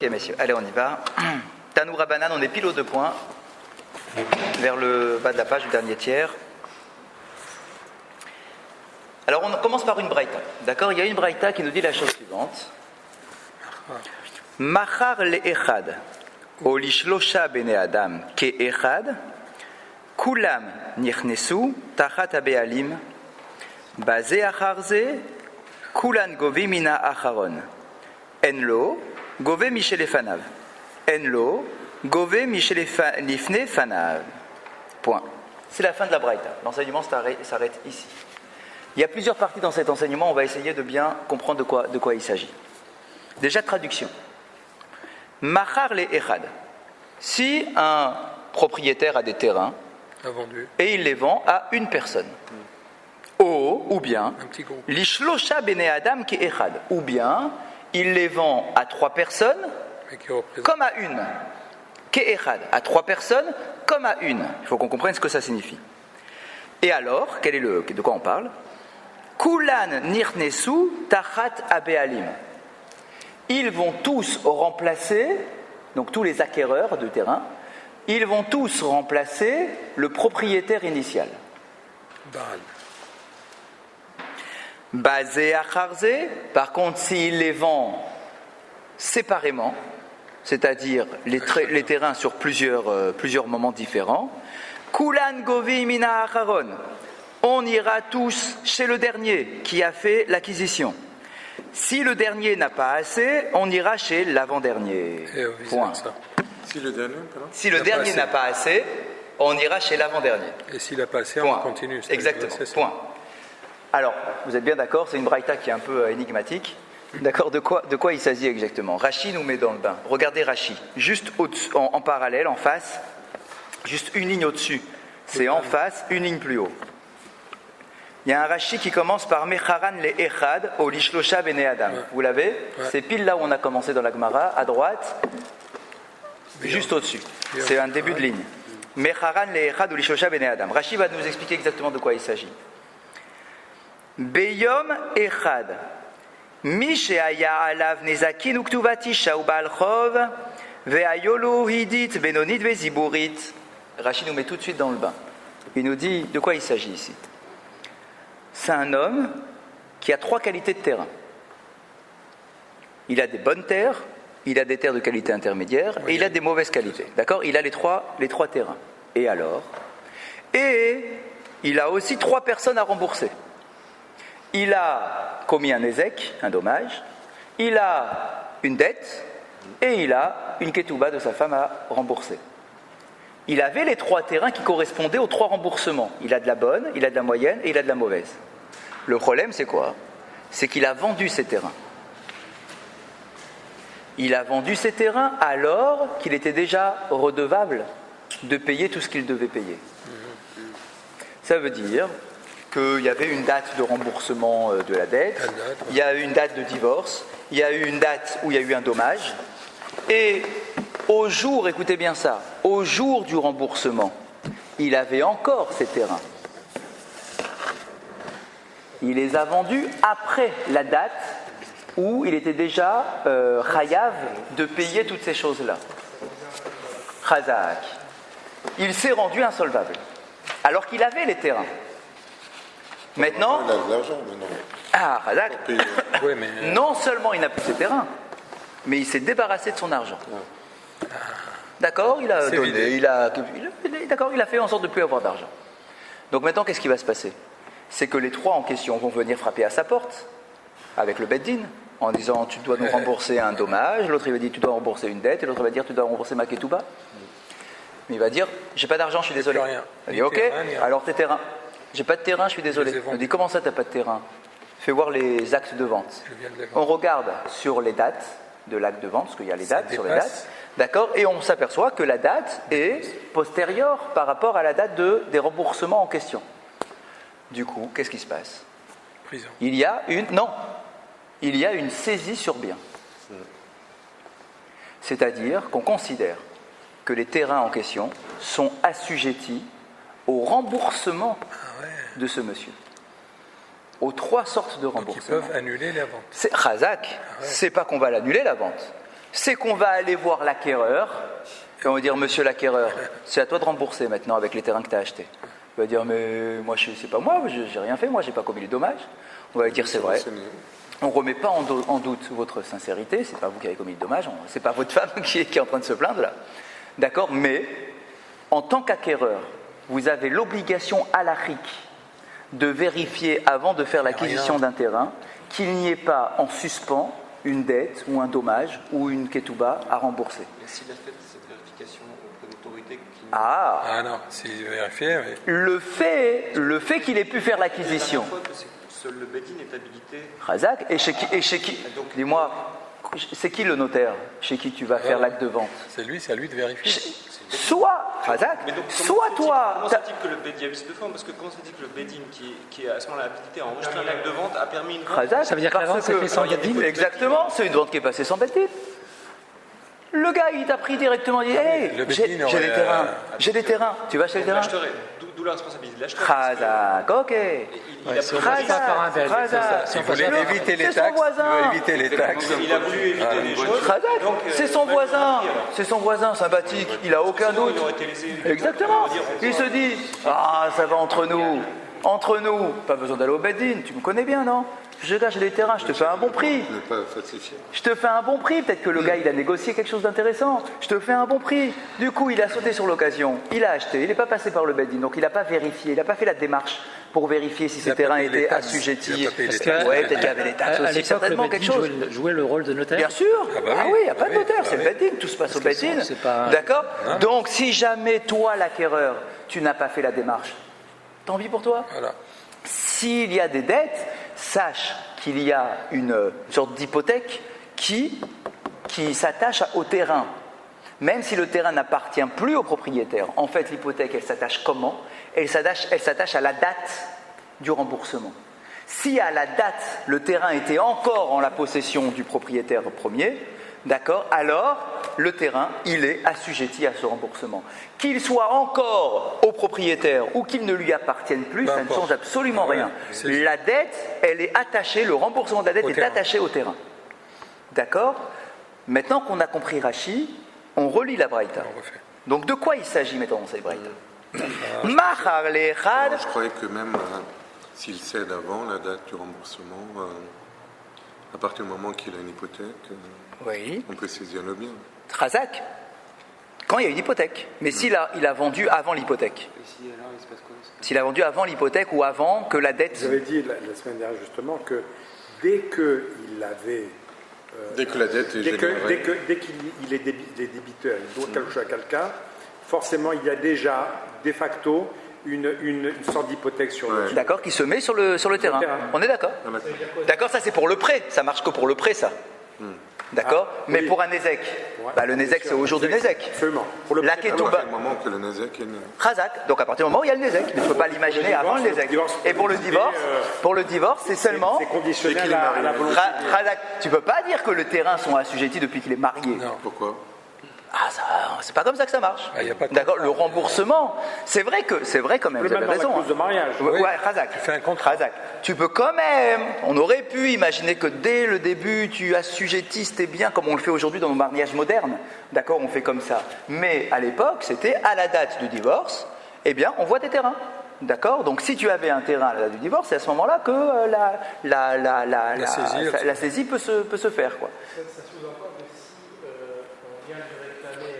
Ok messieurs, allez on y va. Tanoura Banane, on est pile aux 2 points, vers le bas de la page du dernier tiers. Alors on commence par une braïta, d'accord? Il y a une braïta qui nous dit la chose suivante. Machar le-echad, o lishlosha bene adam ke-echad, kulam nichnesu tachat ha-be'alim, baze acharze, kulan govi mina acharon, enlo, Gové Michel Fanav. Enlo, Gové Michel Lifne Fanav. Point. C'est la fin de la braïta. L'enseignement s'arrête ici. Il y a plusieurs parties dans cet enseignement. On va essayer de bien comprendre de quoi il s'agit. Déjà, traduction. Machar le echad. Si un propriétaire a des terrains et il les vend à une personne, ou bien, l'ishlosha bene adam ki echad, ou bien, il les vend à 3 personnes comme à une. Ke'echad, à 3 personnes comme à une. Il faut qu'on comprenne ce que ça signifie. Et alors, de quoi on parle? Kulan nirnesu tachat ha-be'alim. Ils vont tous remplacer, donc tous les acquéreurs de terrain, ils vont tous remplacer le propriétaire initial. Baal. Basé à Kharze, par contre, s'il les vend séparément, c'est-à-dire les terrains sur plusieurs moments différents, Kulan Govi Mina Acharon, on ira tous chez le dernier qui a fait l'acquisition. Si le dernier n'a pas assez, on ira chez l'avant-dernier. Point. Si le dernier, si le dernier n'a pas assez, on ira chez l'avant-dernier. Et s'il n'a pas assez, Point. on continue. Exactement. Point. Alors, vous êtes bien d'accord, c'est une braïta qui est un peu énigmatique. D'accord, de quoi il s'agit exactement? Rachi nous met dans le bain. Regardez Rachi, juste en parallèle, en face, juste une ligne au-dessus. C'est en face, une ligne plus haut. Il y a un Rachi qui commence par Mecharan le echad o lishlosha bene adam. Vous l'avez? C'est pile là où on a commencé dans la Gemara, à droite, juste au-dessus. C'est un début de ligne. Mecharan le echad o lishlosha bene adam. Rachi va nous expliquer exactement de quoi il s'agit. Beyom echad, mi she'aya alav nezakin uktuvati shau ba'al chov, ve'ayolu hidit benonit ve'ziburit. Rachi nous met tout de suite dans le bain. Il nous dit de quoi il s'agit ici. C'est un homme qui a 3 qualités de terrain. Il a des bonnes terres, il a des terres de qualité intermédiaire et il a des mauvaises qualités. D'accord? Il a les trois terrains. Et alors? Et il a aussi 3 personnes à rembourser. Il a commis un ézek, un dommage, il a une dette et il a une ketouba de sa femme à rembourser. Il avait les 3 terrains qui correspondaient aux 3 remboursements. Il a de la bonne, il a de la moyenne et il a de la mauvaise. Le problème, c'est quoi? C'est qu'il a vendu ces terrains. Il a vendu ces terrains alors qu'il était déjà redevable de payer tout ce qu'il devait payer. Ça veut dire qu'il y avait une date de remboursement de la dette, il y a eu une date de divorce, il y a eu une date où il y a eu un dommage, et au jour, écoutez bien ça, au jour du remboursement, il avait encore ces terrains. Il les a vendus après la date où il était déjà chayav de payer toutes ces choses-là. Chazak. Il s'est rendu insolvable, alors qu'il avait les terrains. Maintenant, il a de l'argent maintenant. Ah, Razak. Oui, mais Non seulement il n'a plus ses terrains, mais il s'est débarrassé de son argent. D'accord, il a donné, d'accord, il a fait en sorte de ne plus avoir d'argent. Donc maintenant, qu'est-ce qui va se passer? C'est que les 3 en question vont venir frapper à sa porte avec le Beddin en disant tu dois nous rembourser un dommage, l'autre il va dire tu dois rembourser une dette, et l'autre va dire tu dois rembourser ma ketouba. Mais il va dire j'ai pas d'argent, je suis désolé. Rien. Il dit ok, alors tes terrains. J'ai pas de terrain, je suis désolé. On dit comment ça t'as pas de terrain? Fais voir les actes de vente. On regarde sur les dates de l'acte de vente, parce qu'il y a les dates sur les dates, d'accord, et on s'aperçoit que la date est postérieure par rapport à la date des remboursements en question. Du coup, qu'est-ce qui se passe? prison. Il y a une saisie sur bien. C'est-à-dire qu'on considère que les terrains en question sont assujettis au remboursement de ce monsieur. Aux 3 sortes de Donc remboursement. ils peuvent annuler la vente. C'est Razak, c'est pas qu'on va l'annuler la vente. c'est qu'on va aller voir l'acquéreur et on va dire, monsieur l'acquéreur, c'est à toi de rembourser maintenant avec les terrains que tu as achetés. Il va dire, mais moi, c'est pas moi, j'ai rien fait, moi, j'ai pas commis les dommages. On va lui dire, c'est vrai. On ne remet pas en doute votre sincérité, c'est pas vous qui avez commis le dommage, c'est pas votre femme qui est en train de se plaindre là. D'accord? Mais en tant qu'acquéreur, vous avez l'obligation halakhique de vérifier avant de faire l'acquisition d'un terrain qu'il n'y ait pas en suspens une dette ou un dommage ou une ketouba à rembourser. Mais s'il a fait cette vérification auprès d'autorités qui... Ah non, s'il vérifiait, oui. Le fait qu'il ait pu faire l'acquisition. Seul le Bedin est habilité. Razak, et chez qui dis-moi, c'est qui le notaire chez qui tu vas faire l'acte de vente? C'est lui, c'est à lui de vérifier. Soit, Razak, soit toi. Comment ça dit que le Bedin, il y a eu ces deux formes, parce que comment ça dit que le Bedin qui est à ce moment-là habilité à enregistrer un acte de vente a permis une vente? Razak, ça veut dire que la vente s'est fait sans Bedin? Exactement, c'est une vente qui est passée sans Bedin. Le gars, il t'a pris directement, il dit, hey, j'ai des terrains, tu vas chez le terrain? D'où la responsabilité de l'acheteur. Razak, ok. Il voulait éviter les taxes, il veut éviter les taxes. Il a voulu éviter les choses. Razak, c'est son voisin sympathique, il a aucun doute. Exactement. Il se dit, ah, ça va entre nous, pas besoin d'aller au Bedin, tu me connais bien, non? Je gâche des terrains, je te fais un bon prix. Je te fais un bon prix, peut-être que le gars il a négocié quelque chose d'intéressant. Je te fais un bon prix. Du coup, il a sauté sur l'occasion, il a acheté, il n'est pas passé par le Bedin, donc il n'a pas vérifié, il n'a pas fait la démarche pour vérifier si ce terrain était assujetti. Ouais, peut-être qu'il y avait des taxes aussi, certainement quelque chose. Jouait le rôle de notaire. Bien sûr. Ah oui, il n'y a pas de notaire, c'est le Bedin, tout se passe au Bedin. D'accord. Donc, si jamais toi, l'acquéreur, tu n'as pas fait la démarche, tant pis pour toi. Voilà. S'il y a des dettes, sache qu'il y a une sorte d'hypothèque qui s'attache au terrain. Même si le terrain n'appartient plus au propriétaire, en fait l'hypothèque elle s'attache comment? Elle s'attache à la date du remboursement. Si à la date le terrain était encore en la possession du propriétaire premier, d'accord, alors le terrain il est assujetti à ce remboursement. Qu'il soit encore au propriétaire ou qu'il ne lui appartienne plus, ça ne change absolument rien. La dette, elle est attachée, le remboursement de la dette est attaché au terrain. D'accord? Maintenant qu'on a compris Rashi, on relit la Braïta. Donc de quoi il s'agit maintenant dans cette Braïta? Je croyais que même s'il cède avant la date du remboursement, à partir du moment qu'il a une hypothèque, on peut saisir le bien. Razak, quand il y a une hypothèque. Mais s'il a vendu avant l'hypothèque. S'il a vendu avant l'hypothèque ou avant que la dette... Vous avez dit la semaine dernière justement que dès qu'il avait... dès que la dette est générée. Dès qu'il est débiteur, il doit quelque chose à quelqu'un, forcément il y a déjà, de facto, une sorte d'hypothèque sur le... D'accord, qui se met sur le terrain. On est d'accord? D'accord, ça c'est pour le prêt. Ça marche que pour le prêt, ça. D'accord, mais pour un Nézek, le Nézek c'est au jour du Nézek. Absolument. La Ketouba. Au moment que le Nézek est né. Khazak, donc à partir du moment où il y a le Nézek. Mais tu ne peux pas l'imaginer avant le Nézek. Et pour le divorce, c'est seulement. C'est conditionnel à la volonté. Khazak, tu ne peux pas dire que les terrains sont assujettis depuis qu'il est marié. Non. Pourquoi? Ah, c'est pas comme ça que ça marche. Ah, y a pas de d'accord, le remboursement, c'est vrai quand même, vous avez raison. Clause de mariage. Ouais, Khazak. Tu fais un contrat. Khazak. Tu peux quand même, on aurait pu imaginer que dès le début, tu assujettisses tes biens comme on le fait aujourd'hui dans nos mariages modernes. D'accord, on fait comme ça. Mais à l'époque, c'était à la date du divorce, eh bien, on voit tes terrains. D'accord? Donc si tu avais un terrain à la date du divorce, c'est à ce moment-là que la saisie peut se faire, quoi. Ça sous-entend que si on vient lui réclamer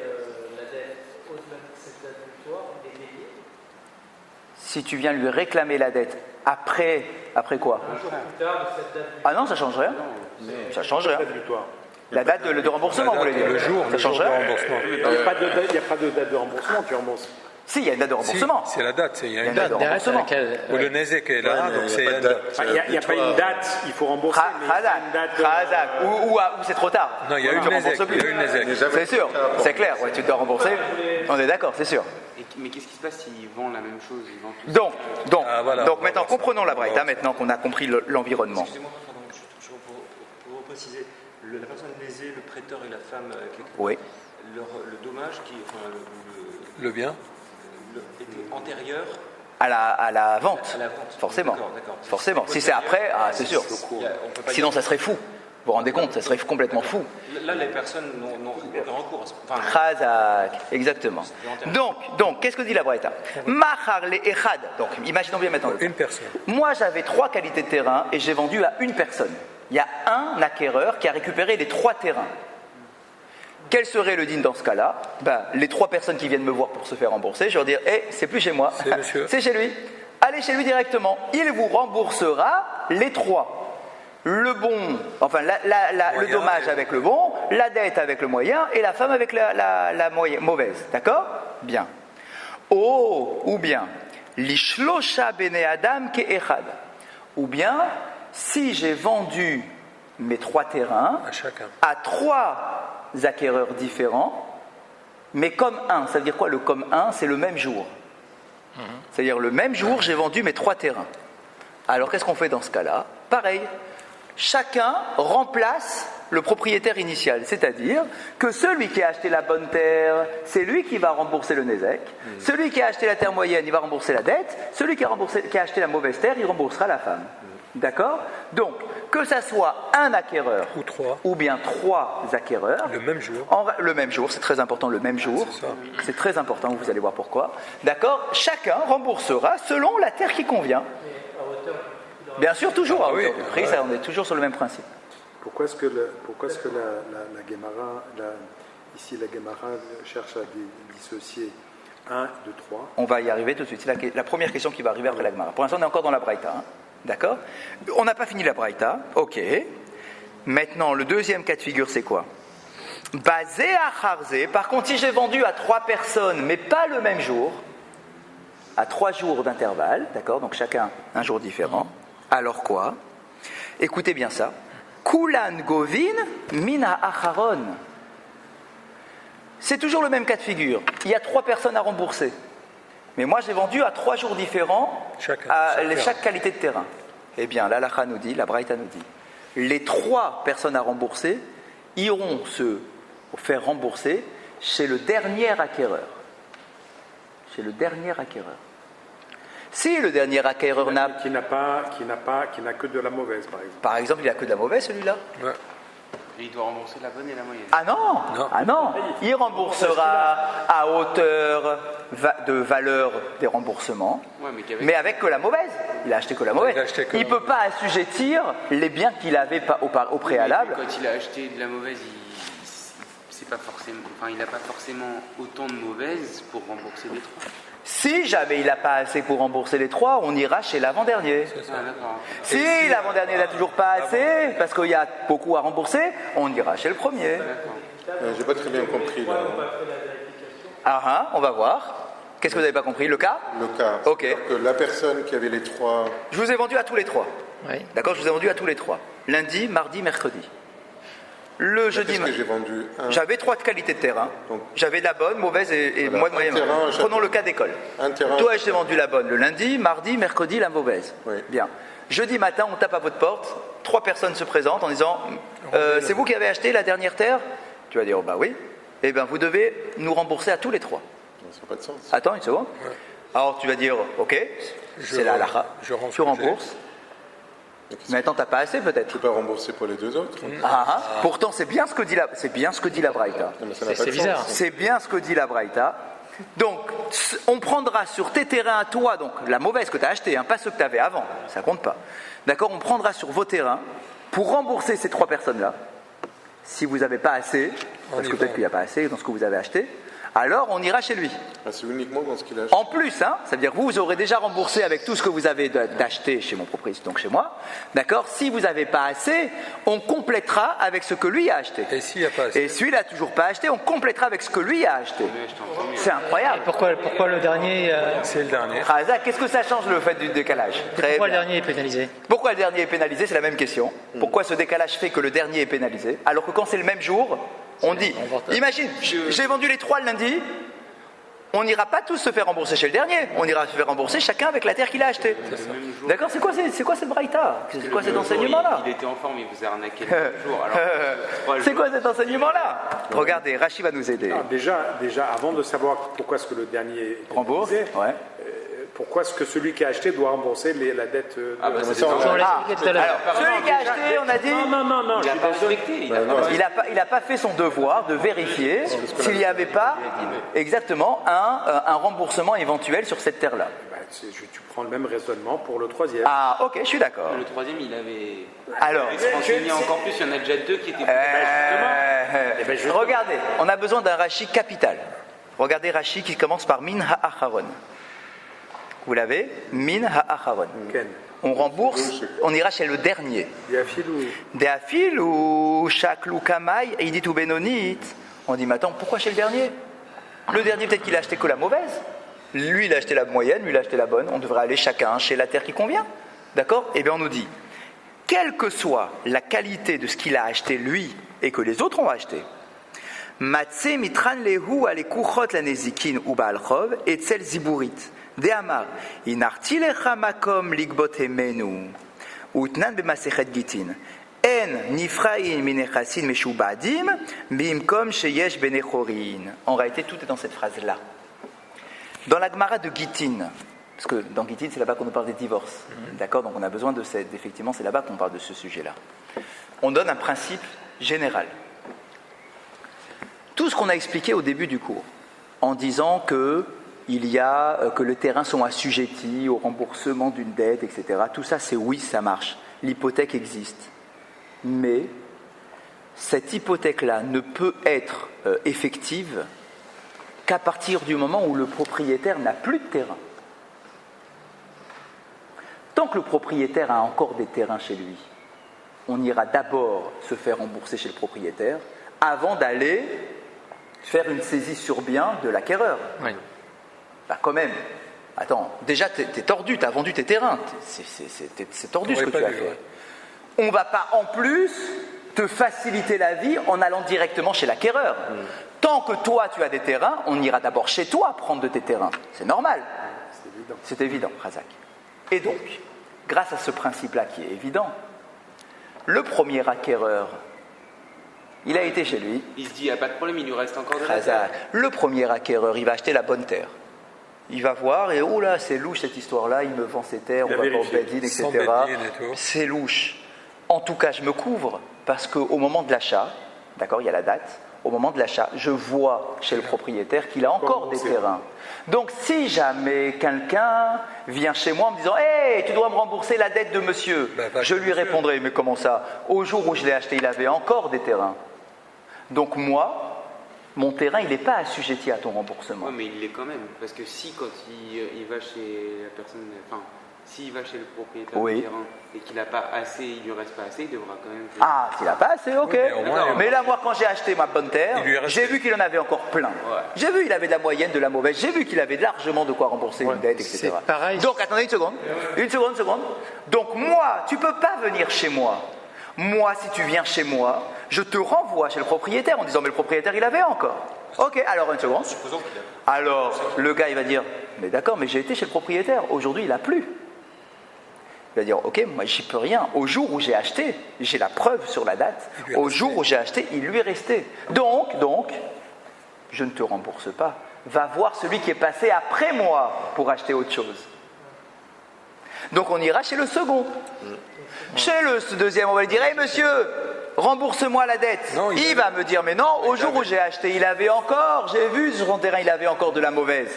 la dette au-delà de cette date butoir, il est payé. Si tu viens lui réclamer la dette après quoi? Un jour plus tard de cette date butoir. Ah non, ça change rien. Ça change rien. La date de remboursement, vous voulez dire? Le jour, ça change rien. Il n'y a pas de date de remboursement, tu rembourses. Si, il y a une date de remboursement. C'est la date, il y a une date date. de remboursement. Où le Nézek est là, donc c'est une date. Il n'y a pas une date, il faut rembourser. Khazak, ou c'est trop tard. Non, il y a une Nézek. C'est sûr, c'est clair, ouais, tu dois rembourser. On est d'accord, c'est sûr. Mais qu'est-ce qui se passe s'ils vendent la même chose? Donc maintenant, comprenons la Braïta, maintenant qu'on a compris l'environnement. Excusez-moi, pour repréciser, la personne lésée, le prêteur et la femme, oui. Le dommage, le bien était antérieur à la vente. À la vente. Forcément. D'accord. Forcément. Si c'est après, c'est sûr. Sinon, ça serait fou. Vous vous rendez compte, ça serait complètement fou. Là, les personnes n'ont aucun recours. Enfin, Chazak, exactement. Donc, qu'est-ce que dit la Braïta? Machar le echad. Donc, imaginons bien maintenant. Une personne. Moi, j'avais 3 qualités de terrain et j'ai vendu à une personne. Il y a un acquéreur qui a récupéré les 3 terrains. Quel serait le din dans ce cas-là? Les 3 personnes qui viennent me voir pour se faire rembourser, je leur dire, c'est plus chez moi, c'est chez lui. Allez chez lui directement. Il vous remboursera les 3. Le bon, enfin le dommage avec le bon, la dette avec le moyen et la femme avec la mauvaise. D'accord? Bien. Ou bien, l'ishlosha bene adam ke echad. Ou bien, si j'ai vendu mes 3 terrains à 3 acquéreurs différents, mais comme un. Ça veut dire quoi le comme un? C'est le même jour. C'est-à-dire le même jour, j'ai vendu mes 3 terrains. Alors qu'est-ce qu'on fait dans ce cas-là? Pareil. Chacun remplace le propriétaire initial, c'est-à-dire que celui qui a acheté la bonne terre, c'est lui qui va rembourser le Nézek. Celui qui a acheté la terre moyenne, il va rembourser la dette. Celui qui a acheté la mauvaise terre, il remboursera la femme. D'accord? Donc, que ça soit un acquéreur ou bien 3 acquéreurs, le même jour. Le même jour, c'est très important, le même jour. C'est très important, vous allez voir pourquoi. D'accord? Chacun remboursera selon la terre qui convient. Bien sûr, toujours à hauteur du prix, ça, on est toujours sur le même principe. Pourquoi est-ce que la Guémara, ici la Guémara cherche à dissocier 1 de 3? On va y arriver tout de suite. C'est la première question qui va arriver après la Guémara. Pour l'instant, on est encore dans la Braïta. D'accord? On n'a pas fini la Braïta. Ok. Maintenant, le deuxième cas de figure, c'est quoi? Basé à Charzé. Par contre, si j'ai vendu à 3 personnes, mais pas le même jour, à 3 jours d'intervalle, d'accord? Donc chacun un jour différent. Alors quoi? Écoutez bien ça. Kulan govin mina acharon. C'est toujours le même cas de figure. Il y a 3 personnes à rembourser. Mais moi, j'ai vendu à 3 jours différents chaque qualité de terrain. Eh bien, l'Alacha nous dit, la Braïta nous dit, les 3 personnes à rembourser iront se faire rembourser chez le dernier acquéreur. Chez le dernier acquéreur. Si le dernier acquéreur qui n'a que de la mauvaise, par exemple. Par exemple, il n'a que de la mauvaise, celui-là. Ouais. Et il doit rembourser la bonne et la moyenne. Ah non. Il remboursera à hauteur de valeur des remboursements, mais avec que la mauvaise. Il a acheté que la mauvaise. Il ne peut pas assujettir les biens qu'il avait au préalable. Quand il a acheté de la mauvaise, il n'a pas forcément autant de mauvaises pour rembourser les 3. Si jamais il n'a pas assez pour rembourser les 3, on ira chez l'avant-dernier. Si l'avant-dernier n'a toujours pas assez, parce qu'il y a beaucoup à rembourser, on ira chez le premier. J'ai pas très bien compris. On va voir. Qu'est-ce que vous n'avez pas compris? Le cas? Le cas. Ok. Que la personne qui avait les 3... Je vous ai vendu à tous les 3. Oui. D'accord, je vous ai vendu à tous les 3. Lundi, mardi, mercredi. Le jeudi, qu'est-ce que j'ai vendu? J'avais 3 qualités de terrain. Donc, j'avais de la bonne, mauvaise et voilà, moyenne. Terrain, prenons le cas d'école. Toi, je t'ai vendu la bonne le lundi, mardi, mercredi, la mauvaise. Oui. Bien. Jeudi matin, on tape à votre porte. 3 personnes se présentent en disant c'est vous qui avez acheté la dernière terre? Tu vas dire bah oui. Eh bien, vous devez nous rembourser à tous les 3. Ça n'a pas de sens. Attends une seconde. Ouais. Alors, tu vas dire ok, c'est la halakha. Tu rembourses. Mais attends, t'as pas assez peut-être. Je ne peux pas rembourser pour les 2 autres. Pourtant, c'est bien ce que dit la Braïta. C'est bizarre. C'est bien ce que dit la Braïta. Donc, on prendra sur tes terrains à toi, donc la mauvaise que tu as achetée, pas ceux que tu avais avant, ça compte pas. D'accord? On prendra sur vos terrains pour rembourser ces 3 personnes-là. Si vous n'avez pas assez, parce que peut-être qu'il n'y a pas assez dans ce que vous avez acheté, alors on ira chez lui. C'est uniquement dans ce qu'il a acheté. En plus, ça veut dire que vous aurez déjà remboursé avec tout ce que vous avez d'acheté chez mon propriétaire, donc chez moi. D'accord? Si vous n'avez pas assez, on complétera avec ce que lui a acheté. Et s'il n'y a pas assez? Et s'il n'a toujours pas acheté, on complétera avec ce que lui a acheté. C'est incroyable. Et pourquoi le dernier C'est le dernier. Razak, qu'est-ce que ça change le fait du décalage? Pourquoi le dernier est pénalisé? Pourquoi le dernier est pénalisé? C'est la même question. Pourquoi ce décalage fait que le dernier est pénalisé? Alors que quand c'est le même jour, on dit, imagine, j'ai vendu les 3 le lundi, on n'ira pas tous se faire rembourser chez le dernier, on ira se faire rembourser chacun avec la terre qu'il a achetée. D'accord? C'est quoi cette braïta? C'est quoi cet enseignement-là? Il était en forme, il vous a arnaqué le même jour. C'est quoi cet enseignement-là? Regardez, Rachid va nous aider. Déjà, avant de savoir pourquoi est-ce que le dernier est rembourse, Pourquoi est-ce que celui qui a acheté doit rembourser la dette On l'a expliqué tout à l'heure. Alors, celui qui a acheté, on a dit, Non, Il n'a pas respecté. il n'a pas fait son devoir de vérifier s'il n'y avait pas exactement un remboursement éventuel sur cette terre-là. Tu prends le même raisonnement pour le troisième. Ah, ok, je suis d'accord. Le troisième, il avait. Alors, Il se renseignait encore plus. Il y en a déjà deux qui étaient. regardez, on a besoin d'un Rashi capital. Regardez Rashi qui commence par Min ha'acharon. Vous l'avez? Min ha'acharon. On rembourse, on ira chez le dernier. De'afil ou shaklu kamai eidit ou benonit. On dit, mais attends, pourquoi chez le dernier? Le dernier, peut-être qu'il a acheté que la mauvaise. Lui, il a acheté la moyenne, lui, il a acheté la bonne. On devrait aller chacun chez la terre qui convient. D'accord? Eh bien, on nous dit, quelle que soit la qualité de ce qu'il a acheté lui et que les autres ont acheté, Matse mitran lehu ale kuchot la nezikin ou baalchov etzel ziburit. De'amar, inarti lecha makom ligbot hemenu, utnan bemasechet gitin. En nifraim minechasin meshubadim, bimkom sheyesh benechorin. En réalité, tout est dans cette phrase-là. Dans la Gemara de Gittin, parce que dans Gittin, c'est là-bas qu'on nous parle des divorces. D'accord? Donc on a besoin de cette. Effectivement, c'est là-bas qu'on parle de ce sujet-là. On donne un principe général. Tout ce qu'on a expliqué au début du cours, en disant que les terrains sont assujettis au remboursement d'une dette, etc. Tout ça, c'est oui, ça marche. L'hypothèque existe. Mais cette hypothèque-là ne peut être effective qu'à partir du moment où le propriétaire n'a plus de terrain. Tant que le propriétaire a encore des terrains chez lui, on ira d'abord se faire rembourser chez le propriétaire avant d'aller faire une saisie sur bien de l'acquéreur. Oui. Bah quand même, attends, déjà t'es tordu, t'as vendu tes terrains, c'est tordu ce que tu as fait. On ne va pas en plus te faciliter la vie en allant directement chez l'acquéreur. Tant que toi tu as des terrains, on ira d'abord chez toi prendre de tes terrains. C'est normal. C'est évident, Razak. Et donc, grâce à ce principe-là qui est évident, le premier acquéreur, il a été chez lui. Il se dit, il n'y a pas de problème, il nous reste encore de la terre. Razak. Le premier acquéreur, il va acheter la bonne terre. Il va voir et oh là, c'est louche cette histoire-là, il me vend ses terres, on va pas au Bedin, etc. C'est louche. En tout cas, je me couvre parce qu'au moment de l'achat, d'accord, il y a la date, au moment de l'achat, je vois chez le propriétaire qu'il a encore des terrains. Donc, si jamais quelqu'un vient chez moi en me disant « Hey, tu dois me rembourser la dette de monsieur », je lui répondrai « Mais comment ça? Au jour où je l'ai acheté, il avait encore des terrains. Donc moi, mon terrain, il n'est pas assujetti à ton remboursement. » Oui, mais il l'est quand même. Parce que si, quand il va chez la personne... Enfin, s'il va chez le propriétaire du terrain et qu'il n'a pas assez, il lui reste pas assez, il devra quand même... Ah, s'il n'a pas assez, ok. Oui, mais là, moi, quand j'ai acheté ma bonne terre, j'ai vu qu'il en avait encore plein. Ouais. J'ai vu qu'il avait de la moyenne, de la mauvaise. J'ai vu qu'il avait largement de quoi rembourser une dette, etc. C'est pareil. Donc, attendez une seconde. Une seconde. Donc, moi, tu ne peux pas venir chez moi. Moi, si tu viens chez moi, je te renvoie chez le propriétaire en disant, mais le propriétaire, il avait encore. Ok, alors une seconde. Alors, le gars, il va dire, mais d'accord, mais j'ai été chez le propriétaire. Aujourd'hui, il n'a plus. Il va dire, ok, moi j'y peux rien. Au jour où j'ai acheté, j'ai la preuve sur la date. Au jour où j'ai acheté, il lui est resté. Donc, je ne te rembourse pas. Va voir celui qui est passé après moi pour acheter autre chose. Donc on ira chez le second. Chez le deuxième, on va lui dire, hey monsieur, rembourse-moi la dette. Non, il va me dire, mais non, au jour où j'ai acheté, il avait encore, j'ai vu sur son terrain, il avait encore de la mauvaise.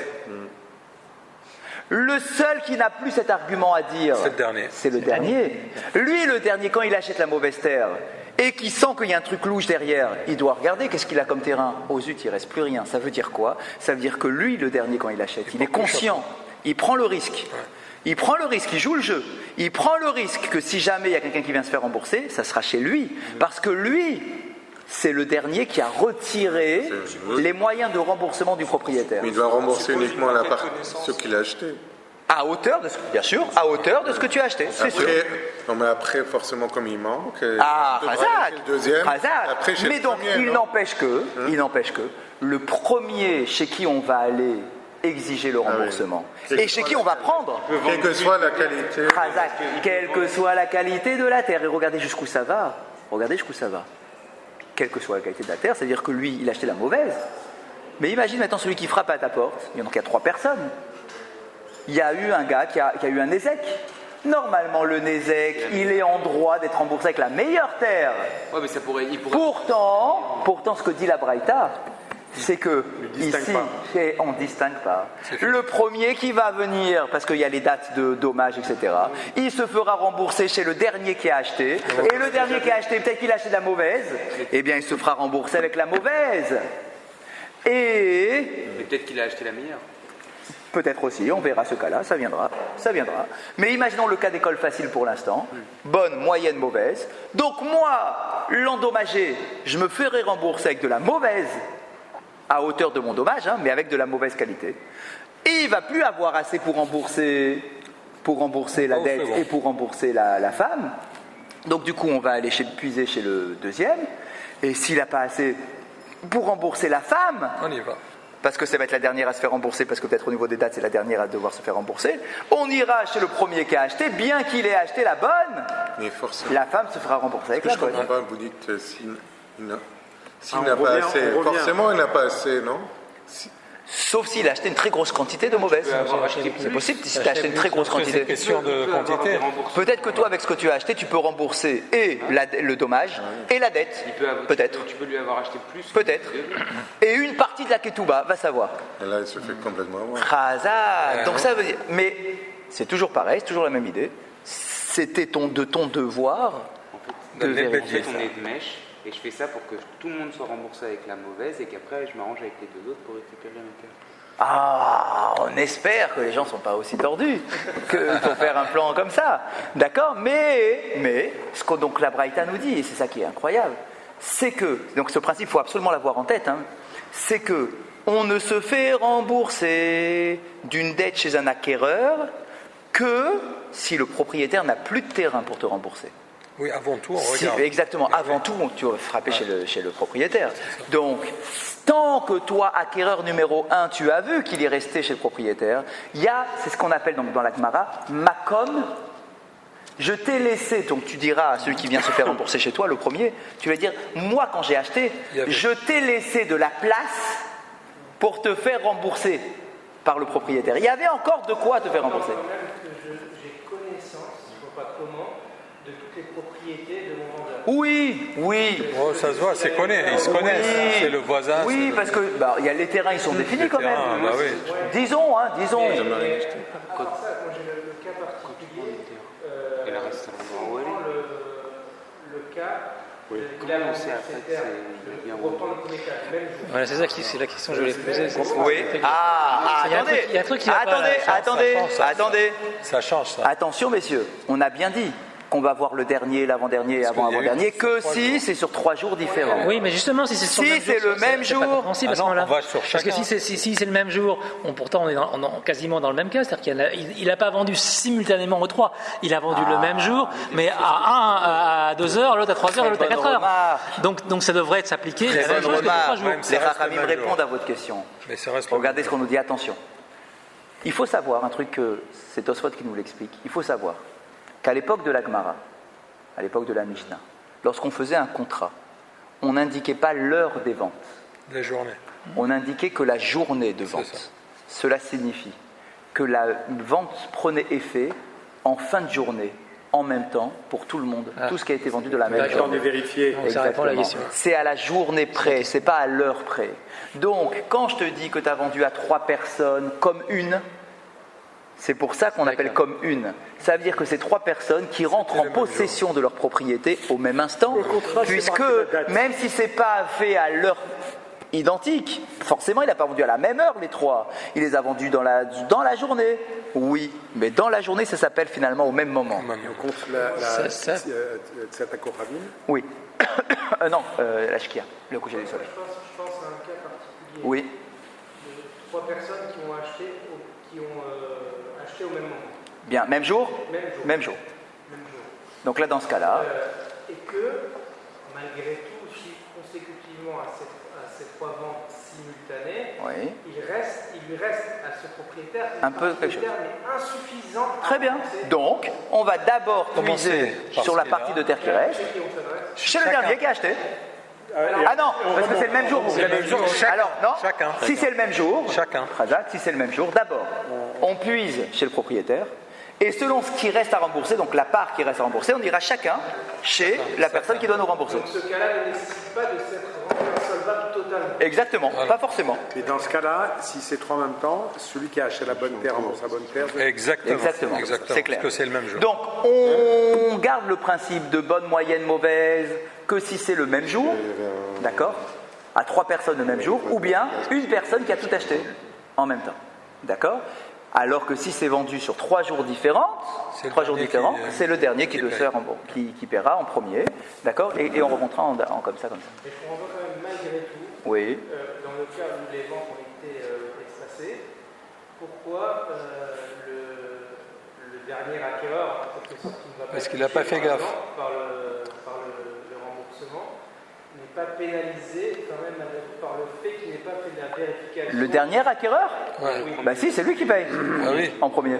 Le seul qui n'a plus cet argument à dire, c'est le dernier. Lui, le dernier, quand il achète la mauvaise terre et qu'il sent qu'il y a un truc louche derrière, il doit regarder qu'est-ce qu'il a comme terrain. Oh zut, il ne reste plus rien. Ça veut dire quoi? Ça veut dire que lui, le dernier, quand il achète, il est conscient. Il prend le risque. Il prend le risque, il joue le jeu. Il prend le risque que si jamais il y a quelqu'un qui vient se faire rembourser, ça sera chez lui. Parce que lui, c'est le dernier qui a retiré les moyens de remboursement du propriétaire. Mais il doit rembourser uniquement ce qu'il a acheté. À hauteur de ce, bien sûr, à hauteur de ce que tu as acheté, c'est sûr. Non, mais après, forcément, comme il manque, Hazak. Mais donc, il n'empêche que le premier chez qui on va aller exiger le remboursement et chez qui on va prendre, quelle que soit la qualité, quelle que soit la qualité de la terre. Et regardez jusqu'où ça va. Quelle que soit la qualité de la terre, c'est-à-dire que lui, il a acheté la mauvaise. Mais imagine maintenant celui qui frappe à ta porte. Il y en a 3 personnes. il y a eu un gars qui a eu un Nések. Normalement, le Nések, il est en droit d'être remboursé avec la meilleure terre. Ouais, mais ça pourrait, Pourtant, ce que dit la Braïta, c'est que ici, on ne distingue pas. Le premier qui va venir, parce qu'il y a les dates de dommages, etc., il se fera rembourser chez le dernier qui a acheté. Et le dernier qui a acheté, peut-être qu'il a acheté de la mauvaise, eh bien, il se fera rembourser avec la mauvaise. Et peut-être qu'il a acheté la meilleure. Peut-être aussi, on verra ce cas-là, ça viendra. Mais imaginons le cas d'école facile pour l'instant, bonne, moyenne, mauvaise. Donc moi, l'endommagé, je me ferai rembourser avec de la mauvaise, à hauteur de mon dommage, mais avec de la mauvaise qualité. Et il ne va plus avoir assez pour rembourser la dette et pour rembourser la femme. Donc du coup, on va aller puiser chez le deuxième. Et s'il n'a pas assez pour rembourser la femme, on y va. Parce que ça va être la dernière à se faire rembourser, parce que peut-être au niveau des dates, c'est la dernière à devoir se faire rembourser. On ira chez le premier qui a acheté, bien qu'il ait acheté la bonne. Mais forcément. La femme se fera rembourser avec la bonne. Vous dites s'il n'a pas assez. Forcément, il n'a pas assez, non? Sauf s'il a acheté une très grosse quantité de mauvaises. C'est possible si tu as acheté une très grosse quantité. C'est une question de quantité. Peut-être que toi, avec ce que tu as acheté, tu peux rembourser et le dommage et la dette. Peut-être. Tu peux lui avoir acheté plus. Peut-être. Et une partie de la ketouba, va savoir. Et là, il se fait complètement avoir. Khazak. Donc ça veut dire. Mais c'est toujours pareil, c'est toujours la même idée. C'était de ton devoir de vérifier. En fait, on est de mèche. Et je fais ça pour que tout le monde soit remboursé avec la mauvaise et qu'après je m'arrange avec les deux autres pour récupérer la terre. Ah, on espère que les gens ne sont pas aussi tordus que pour faire un plan comme ça. D'accord, mais ce que donc la Braïta nous dit, et c'est ça qui est incroyable, c'est que, donc ce principe, il faut absolument l'avoir en tête, c'est que on ne se fait rembourser d'une dette chez un acquéreur que si le propriétaire n'a plus de terrain pour te rembourser. Oui, avant tout, on regarde. Exactement, avant tout, tu vas frapper chez le propriétaire. Donc, tant que toi, acquéreur numéro 1, tu as vu qu'il est resté chez le propriétaire, c'est ce qu'on appelle donc, dans la Gemara, makom. Je t'ai laissé, donc tu diras à celui qui vient se faire rembourser chez toi, le premier, tu vas dire, moi quand j'ai acheté, je t'ai laissé de la place pour te faire rembourser par le propriétaire. Il y avait encore de quoi te faire rembourser. J'ai connaissance, je ne vois pas comment, de toutes les propriétés de mon vendeur. Oui. Oh, ça se voit, ils se connaissent. C'est le voisin. Oui, parce que y a les terrains, ils sont définis quand même. Oui. Disons. À part ça, moi j'ai le cas particulier. Et le reste, on prend le cas. Il a lancé cette terre. On reprend le premier cas, même jour. Voilà, c'est la question que je voulais poser. Oui. Attendez. Il y a un truc qui va pas. Attendez. Ça change, ça. Attention, messieurs, on a bien dit qu'on va voir le dernier, l'avant-dernier et avant-avant-dernier, que si c'est sur 3 jours différents. Oui, mais justement, si c'est sur le même jour, c'est pas compréhensible à ce moment-là. On va sur chacun. Parce que si c'est le même jour, pourtant on est quasiment dans le même cas, c'est-à-dire qu'il n'a pas vendu simultanément aux 3, il a vendu le même jour, mais à 2 heures, l'autre à 3 heures, l'autre à 4 heures. Donc ça devrait s'appliquer la même chose que pour 3 jours. Les Rachamim répondent à votre question. Regardez ce qu'on nous dit, attention. Il faut savoir un truc, c'est Tosfot qui nous l'explique, il faut savoir qu'à l'époque de la Gemara, à l'époque de la Mishnah, lorsqu'on faisait un contrat, on n'indiquait pas l'heure des ventes. La journée. On indiquait que la journée de vente. Cela signifie que la vente prenait effet en fin de journée, en même temps, pour tout le monde. Tout ce qui a été vendu de la même journée. Vérifier. Ça répond à la question. C'est à la journée près, c'est pas à l'heure près. Donc, quand je te dis que tu as vendu à 3 personnes comme une, c'est pour ça qu'on appelle comme une. Ça veut dire que c'est 3 personnes qui rentrent en possession de leur propriété au même instant, puisque même si c'est pas fait à l'heure identique, forcément il n'a pas vendu à la même heure les 3. Il les a vendus dans la journée. Oui, mais dans la journée ça s'appelle finalement au même moment. On compte la Tzatakorabim. Oui. Non, la Shkia, le coucher du soleil. Je pense à un cas particulier. Oui. De 3 personnes qui ont acheté au même moment. Bien, même jour. Donc là, dans ce cas-là. Et que, malgré tout, si consécutivement à ces 3 ventes simultanées, il lui reste à ce propriétaire un peu quelque chose. Mais insuffisant. Très bien. Donc, on va d'abord puiser sur la partie de terre qui reste, chez le dernier qui a acheté. Ah non, parce que c'est le même jour. Alors non, si c'est le même jour, si c'est le même jour, d'abord, on puise chez le propriétaire, et selon ce qui reste à rembourser, donc la part qui reste à rembourser, on ira chacun chez la personne qui doit nous rembourser. Donc ce cas-là ne nécessite pas de s'être rendu insolvable totalement. Exactement, pas forcément. Et dans ce cas-là, si c'est 3 en même temps, celui qui a acheté la bonne terre rembourse la bonne terre. Exactement. C'est clair. Parce que c'est le même jour. Donc, on garde le principe de bonne, moyenne, mauvaise, que si c'est le même jour, d'accord, à 3 personnes le même jour, ou bien une personne qui a tout acheté en même temps, d'accord. Alors que si c'est vendu sur 3 jours différents, c'est le dernier qui paiera en premier, d'accord, et on remontera comme ça. Mais je comprends quand même malgré tout, oui. Dans le cas où les ventes ont été espacées, pourquoi le dernier acquéreur, en quelque sorte, qui ne va pas parce qu'il n'a pas fait gaffe par le remboursement, n'est pas pénalisé quand même par le fait qu'il n'ait pas fait de la vérification. Le dernier acquéreur ? Ouais. Oui. Bah si, c'est lui qui paye en premier.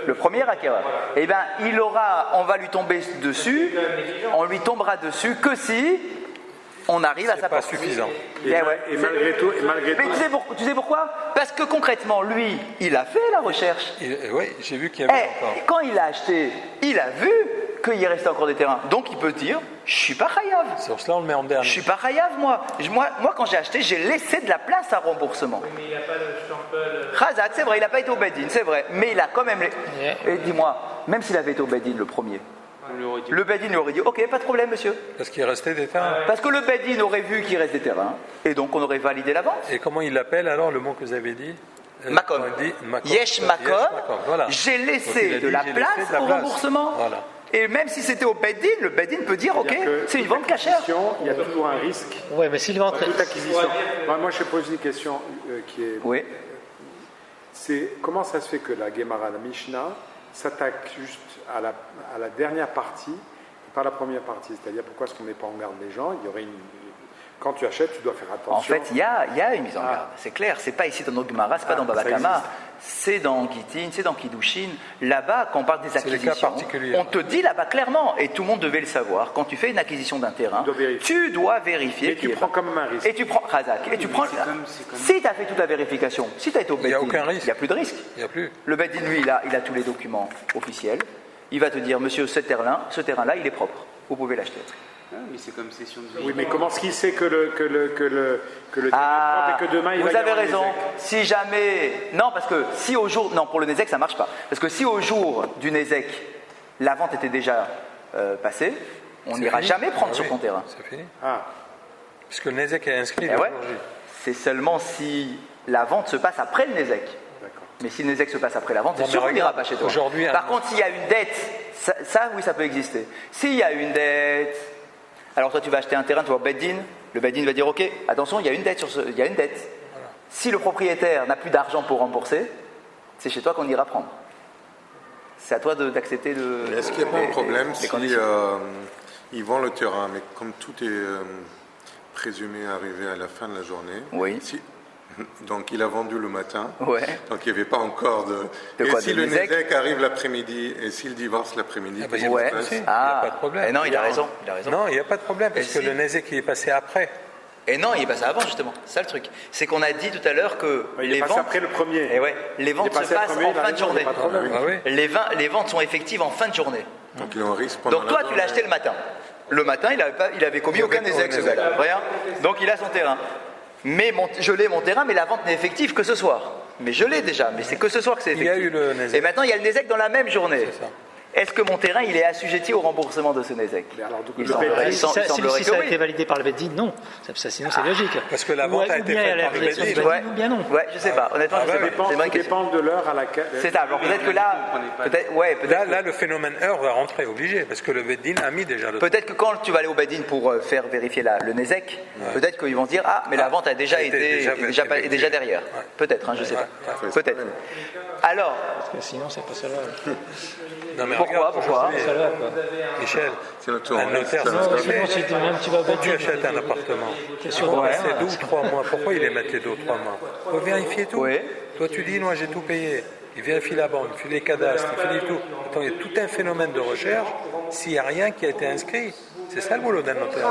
Le premier acquéreur. Eh bien, on va lui tomber dessus, on lui tombera dessus que si on arrive à sa pas porte. suffisant. Et malgré tout. Mais tu sais pourquoi ? Parce que concrètement, lui, il a fait la recherche. Oui, j'ai vu qu'il y avait encore. Quand il a acheté, il a vu qu'il y restait encore des terrains. Donc il peut dire, je suis pas chayav. Sur cela, on le met en dernier. Je suis pas chayav, moi. Moi, quand j'ai acheté, j'ai laissé de la place à remboursement. Oui, mais il n'a pas le stample. Khazak, c'est vrai, il n'a pas été au Bedin, c'est vrai. Mais il a quand même... Et dis-moi, même s'il avait été au Bedin, le premier, le Bedin lui aurait dit, ok, pas de problème, monsieur. Parce qu'il restait des terrains. Parce que le Bedin aurait vu qu'il reste des terrains, et donc on aurait validé la vente. Et comment il l'appelle alors, le mot que vous avez dit Makom. Yesh Makom. Voilà. J'ai laissé de la place au remboursement. Voilà. Et même si c'était au Bedin, le Bedin peut dire, ok, c'est une vente cachère. Il y a toujours un risque. Oui, mais s'il vend très... Toute acquisition. Moi, je pose une question qui est... Oui. C'est comment ça se fait que la Gemara, la Mishnah, s'attaque juste à la dernière partie et pas à la première partie? C'est-à-dire, pourquoi est-ce qu'on ne met pas en garde les gens? Il y aurait quand tu achètes, tu dois faire attention. En fait, il y a une mise en garde, c'est clair. C'est pas ici dans notre Gemara, c'est pas dans Baba Kama, c'est dans Gittin, c'est dans Kiddushin. Là-bas, quand on parle des acquisitions, on te dit là-bas clairement, et tout le monde devait le savoir, quand tu fais une acquisition d'un terrain, tu dois vérifier. Mais tu prends quand même un risque. Et tu prends Razak, et tu prends. Si tu as fait toute la vérification, si tu as été au Bedin, il n'y a aucun risque. Il n'y a plus de risque. Il n'y a plus. Le Bedin, lui, il a tous les documents officiels. Il va te dire, monsieur, ce terrain-là, il est propre. Vous pouvez l'acheter. Ah, mais c'est comme session de Oui, mais comment est-ce qu'il sait que le et que demain il va vous avez raison. Si jamais, non, parce que si au jour, non, pour le Nézek ça marche pas. Parce que si au jour du Nézek la vente était déjà passée, on n'ira jamais prendre sur ton terrain. C'est fini. Parce que le Nézek est inscrit. Ouais. C'est seulement si la vente se passe après le Nézek. Mais si le Nézek se passe après la vente, c'est sûr qu'on n'ira pas chez toi. Par contre, s'il y a une dette, ça oui, ça peut exister. S'il y a une dette, alors toi tu vas acheter un terrain, tu vas au Beddin, le Beddin va dire ok, attention, il y a une dette il y a une dette. Voilà. Si le propriétaire n'a plus d'argent pour rembourser, c'est chez toi qu'on ira prendre. C'est à toi d'accepter de. Est-ce qu'il n'y a pas un problème si il vend le terrain, mais comme tout est présumé arriver à la fin de la journée, oui. Donc il a vendu le matin, ouais. Donc il n'y avait pas encore de... Et si le Nézek arrive l'après-midi, et s'il divorce l'après-midi, il n'y a pas de problème. Non, il a raison. Non, il n'y a pas de problème, parce que le Nézek il est passé après. Et non, il est passé avant, justement. C'est ça le truc. C'est qu'on a dit tout à l'heure que les ventes... après le premier. Et les ventes se passent en fin de journée. Les ventes sont effectives en fin de journée. Donc il y a un risque pendant Donc toi, tu l'as acheté le matin. Le matin, il avait commis aucun Nézek, ce gars-là. Rien. Donc il a son terrain. Mais je l'ai mon terrain, mais la vente n'est effective que ce soir. Mais je l'ai déjà, mais c'est que ce soir que c'est effectif. Il y a eu le Nézek. Et maintenant, il y a le Nézek dans la même journée. C'est ça. Est-ce que mon terrain, il est assujetti au remboursement de ce Nézek? Si ça a été validé par le Beddin, non. Sinon, c'est logique. Parce que la vente a été faite par le Beddin. Ou bien non. Ouais, je sais pas. Honnêtement, je sais pas. Ça dépend de l'heure à laquelle... C'est ça. Alors peut-être que là... Là, le phénomène heure va rentrer, obligé, parce que le Beddin a mis déjà le... Peut-être que quand tu vas aller au Beddin pour faire vérifier le Nézek, peut-être qu'ils vont se dire, ah, mais la vente a déjà été déjà derrière. Peut-être, je sais pas. Peut-être. Alors... Parce que sinon, c'est pas cela. Pourquoi Michel, c'est un notaire. Quand tu achètes un appartement, on va passer 2 ou 3 mois. Pourquoi il est mettre les 2 ou 3 mois? Il faut vérifier tout. Oui. Toi, tu dis, moi, j'ai tout payé. Il vérifie la banque, il fait les cadastres, il fait tout. Attends, il y a tout un phénomène de recherche s'il n'y a rien qui a été inscrit. C'est ça le boulot d'un notaire.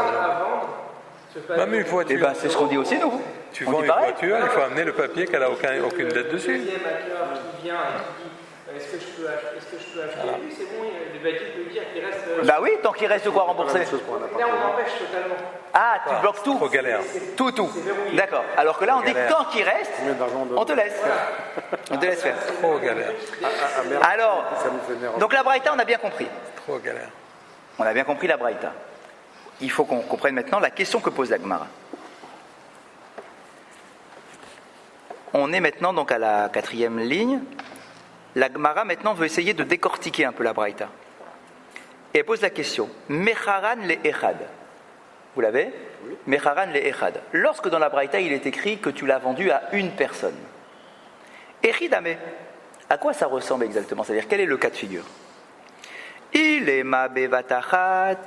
Même une voiture. C'est ce qu'on dit aussi, nous. Tu vends une voiture, il faut amener le papier qu'elle n'a aucune dette dessus. Le deuxième acteur qui vient et qui dit est-ce que je peux acheter voilà. Lui, c'est bon, le bâti peut dire qu'il reste. Bah oui, tant qu'il reste de quoi rembourser. Là, on empêche totalement. Ah, tu bloques tout. Trop galère. Tout. D'accord. Alors que là, on dit que tant qu'il reste, on te laisse. On te laisse faire. Trop galère. Alors, donc la Braïta, on a bien compris. Trop galère. On a bien compris la Braïta. Il faut qu'on comprenne maintenant la question que pose la Gemara. On est maintenant donc à la 4e ligne. La Gemara maintenant veut essayer de décortiquer un peu la Braïta. Et elle pose la question Mecharan le Echad. Vous l'avez ? Oui. Mecharan le Echad. Lorsque dans la Braïta il est écrit que tu l'as vendu à une personne. Echidame. À quoi ça ressemble exactement ? C'est-à-dire quel est le cas de figure ? Il est ma bevatachat.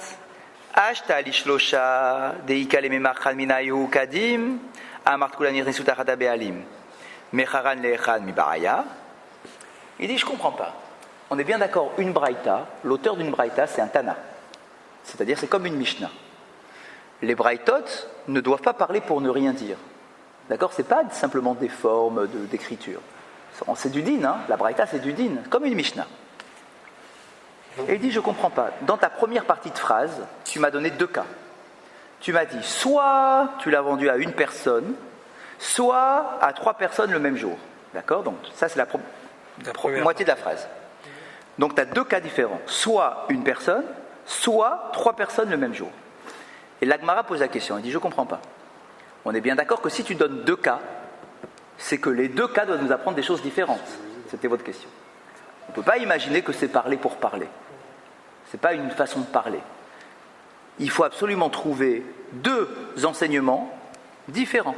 Ashta lishlosha deika lememachan minayu kadim amart kulanir nisutachata bealim mecharan leechad mi baraya. Il dit je comprends pas. On est bien d'accord, une braïta, l'auteur d'une braïta c'est un tana, c'est-à-dire c'est comme une mishnah. Les braïtot ne doivent pas parler pour ne rien dire. D'accord, c'est pas simplement des formes d'écriture. C'est du din, hein. La braïta c'est du din, comme une mishnah. Et il dit, je ne comprends pas. Dans ta première partie de phrase, tu m'as donné 2 cas. Tu m'as dit, soit tu l'as vendu à une personne, soit à 3 personnes le même jour. D'accord ? Donc ça, c'est la moitié de la phrase. Donc tu as 2 cas différents. Soit une personne, soit 3 personnes le même jour. Et l'Agmara pose la question. Il dit, je ne comprends pas. On est bien d'accord que si tu donnes 2 cas, c'est que les 2 cas doivent nous apprendre des choses différentes. C'était votre question. On ne peut pas imaginer que c'est parler pour parler. Ce n'est pas une façon de parler. Il faut absolument trouver 2 enseignements différents.